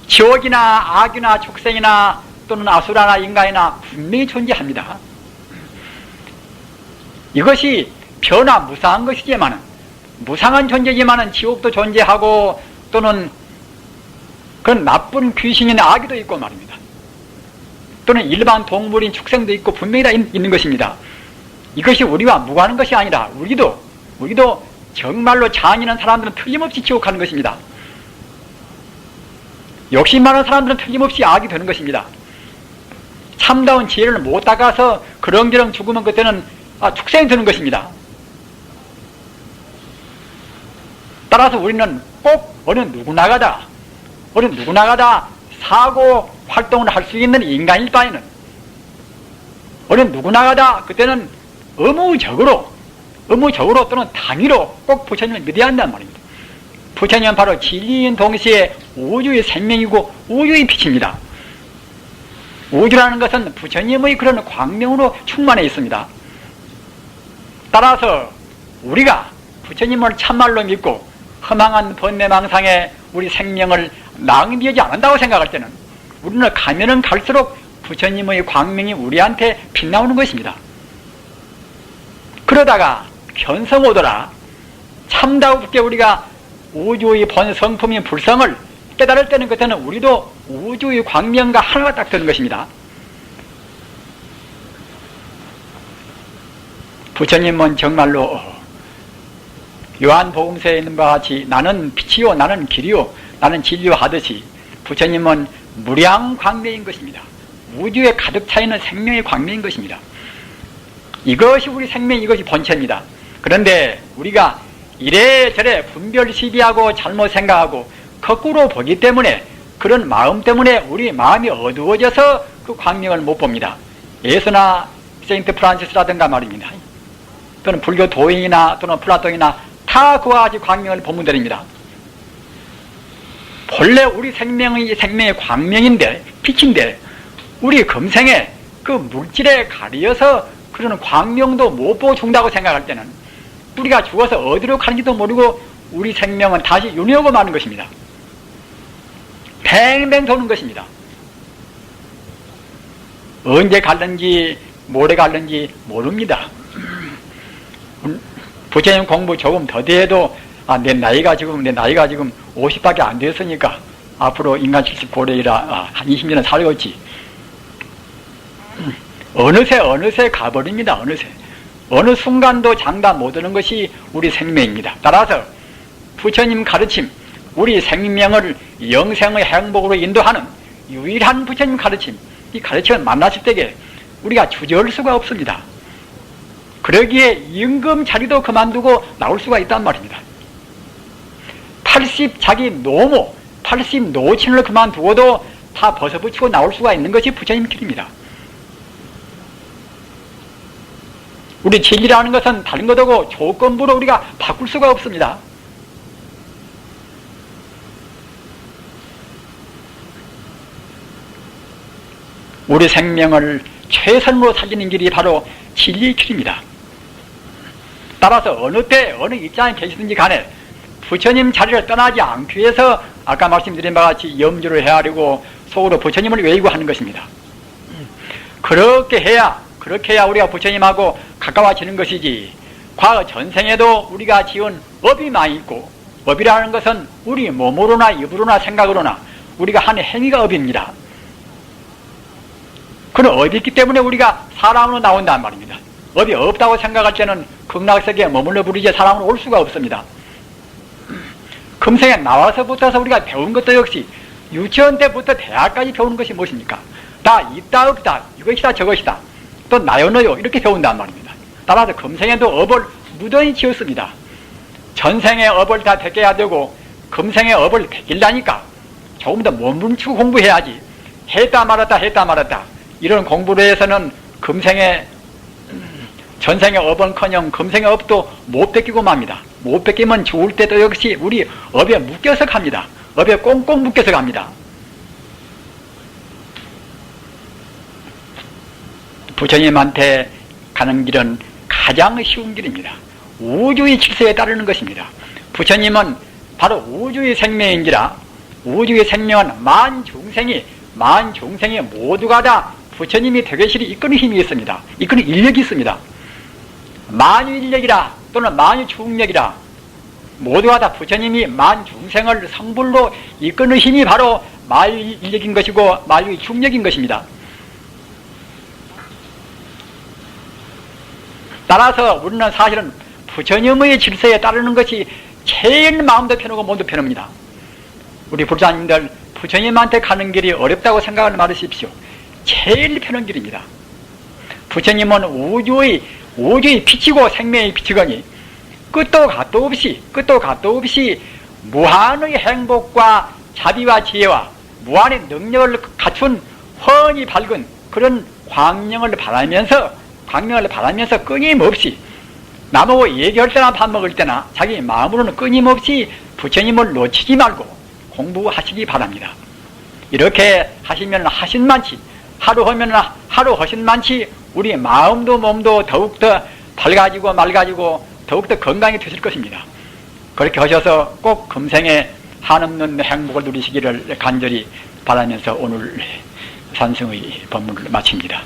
지옥이나 악이나 축생이나 또는 아수라나 인간이나 분명히 존재합니다. 이것이 변화무상한 것이지만은 무상한 존재지만은 지옥도 존재하고 또는 그런 나쁜 귀신이나 아기도 있고 말입니다. 또는 일반 동물인 축생도 있고 분명히 다 있는 것입니다. 이것이 우리와 무관한 것이 아니라 우리도 정말로 잔인한 사람들은 틀림없이 지옥하는 것입니다. 욕심 많은 사람들은 틀림없이 악이 되는 것입니다. 참다운 지혜를 못 닦아서 그렁저렁 죽으면 그때는 축생이 되는 것입니다. 따라서 우리는 꼭 어느 누구나가다 사고 활동을 할 수 있는 인간일 바에는 어느 누구나가다 그때는 의무적으로 또는 당위로 꼭 부처님을 믿어야 한단 말입니다. 부처님은 바로 진리인 동시에 우주의 생명이고 우주의 빛입니다. 우주라는 것은 부처님의 그런 광명으로 충만해 있습니다. 따라서 우리가 부처님을 참말로 믿고 허망한 번뇌망상에 우리 생명을 낭비하지 않는다고 생각할 때는 우리는 가면은 갈수록 부처님의 광명이 우리한테 빛나오는 것입니다. 그러다가 견성오더라 참다우게 우리가 우주의 본 성품인 불성을 깨달을 때는 그때는 우리도 우주의 광명과 하나가 딱 되는 것입니다. 부처님은 정말로 요한복음서에 있는 바와 같이 나는 빛이요 나는 길이요 나는 진리요 하듯이 부처님은 무량 광명인 것입니다. 우주에 가득 차있는 생명의 광명인 것입니다. 이것이 우리 생명, 이것이 본체입니다. 그런데 우리가 이래저래 분별시비하고 잘못 생각하고 거꾸로 보기 때문에, 그런 마음 때문에 우리 마음이 어두워져서 그 광명을 못 봅니다. 예수나 세인트 프란시스라든가 말입니다. 또는 불교 도인이나 또는 플라톤이나 다 그와 같이 광명을 보면 됩니다. 본래 우리 생명의 광명인데, 빛인데, 우리 금생에 그 물질에 가려서 그런 광명도 못 보고 죽는다고 생각할 때는 우리가 죽어서 어디로 가는지도 모르고 우리 생명은 다시 윤회하고 마는 것입니다. 뱅뱅 도는 것입니다. 언제 갈는지 모레 갈는지 모릅니다. 부처님 공부 조금 더 돼도 내 나이가 지금 50밖에 안 됐으니까 앞으로 인간 70고래이라 한 20년은 살겠지. 어느새 가버립니다. 어느 순간도 장담 못하는 것이 우리 생명입니다. 따라서 부처님 가르침, 우리 생명을 영생의 행복으로 인도하는 유일한 부처님 가르침, 이 가르침을 만났을 때에 우리가 주저할 수가 없습니다. 그러기에 임금 자리도 그만두고 나올 수가 있단 말입니다. 80 자기 노모, 80 노친을 그만두고도 다 벗어붙이고 나올 수가 있는 것이 부처님 길입니다. 우리 진리라는 것은 다른 것하고 조건부로 우리가 바꿀 수가 없습니다. 우리 생명을 최선으로 살리는 길이 바로 진리의 길입니다. 따라서 어느 때 어느 입장에 계시든지 간에 부처님 자리를 떠나지 않기 위해서 아까 말씀드린 바와 같이 염주를 헤아리고 속으로 부처님을 외우고 하는 것입니다. 그렇게 해야 우리가 부처님하고 가까워지는 것이지, 과거 전생에도 우리가 지은 업이 많이 있고, 업이라는 것은 우리 몸으로나 입으로나 생각으로나 우리가 하는 행위가 업입니다. 그런 업이 있기 때문에 우리가 사람으로 나온단 말입니다. 업이 없다고 생각할 때는 극락세계에 머물러 부리지 사람으로 올 수가 없습니다. 금생에 나와서부터서 우리가 배운 것도 역시 유치원 때부터 대학까지 배우는 것이 무엇입니까? 다 있다 없다, 이것이다 저것이다, 또 나요 너요 이렇게 배운단 말입니다. 따라서 금생에도 업을 무던히 지었습니다. 전생의 업을 다 베껴야 되고 금생의 업을 베끼려니까 조금 더 몸부림치고 공부해야지, 했다 말았다 이런 공부를 해서는 전생의 업은커녕 금생의 업도 못 베끼고 맙니다. 못 베끼면 죽을 때도 역시 우리 업에 묶여서 갑니다. 업에 꽁꽁 묶여서 갑니다. 부처님한테 가는 길은 가장 쉬운 길입니다. 우주의 질서에 따르는 것입니다. 부처님은 바로 우주의 생명인지라, 우주의 생명은 만 중생이 모두가 다 부처님이 되계시를 이끄는 힘이 있습니다. 이끄는 인력이 있습니다. 만유인력이라 또는 만유중력이라 모두가 다 부처님이 만중생을 성불로 이끄는 힘이 바로 만유인력인 것이고 만유중력인 것입니다. 따라서 우리는 사실은 부처님의 질서에 따르는 것이 제일 마음도 편하고 몸도 편합니다. 우리 불자님들, 부처님한테 가는 길이 어렵다고 생각을 말으십시오. 제일 편한 길입니다. 부처님은 우주의 빛이고 생명의 빛이거니 끝도 갓도 없이 무한의 행복과 자비와 지혜와 무한의 능력을 갖춘 훤히 밝은 그런 광명을 바라면서 끊임없이 남하고 얘기할 때나 밥 먹을 때나 자기 마음으로는 끊임없이 부처님을 놓치지 말고 공부하시기 바랍니다. 이렇게 하시면 하신 만치, 하루 하면 하루 하신 만치 우리 마음도 몸도 더욱더 밝아지고 맑아지고 더욱더 건강해지실 것입니다. 그렇게 하셔서 꼭 금생에 한없는 행복을 누리시기를 간절히 바라면서 오늘 산승의 법문을 마칩니다.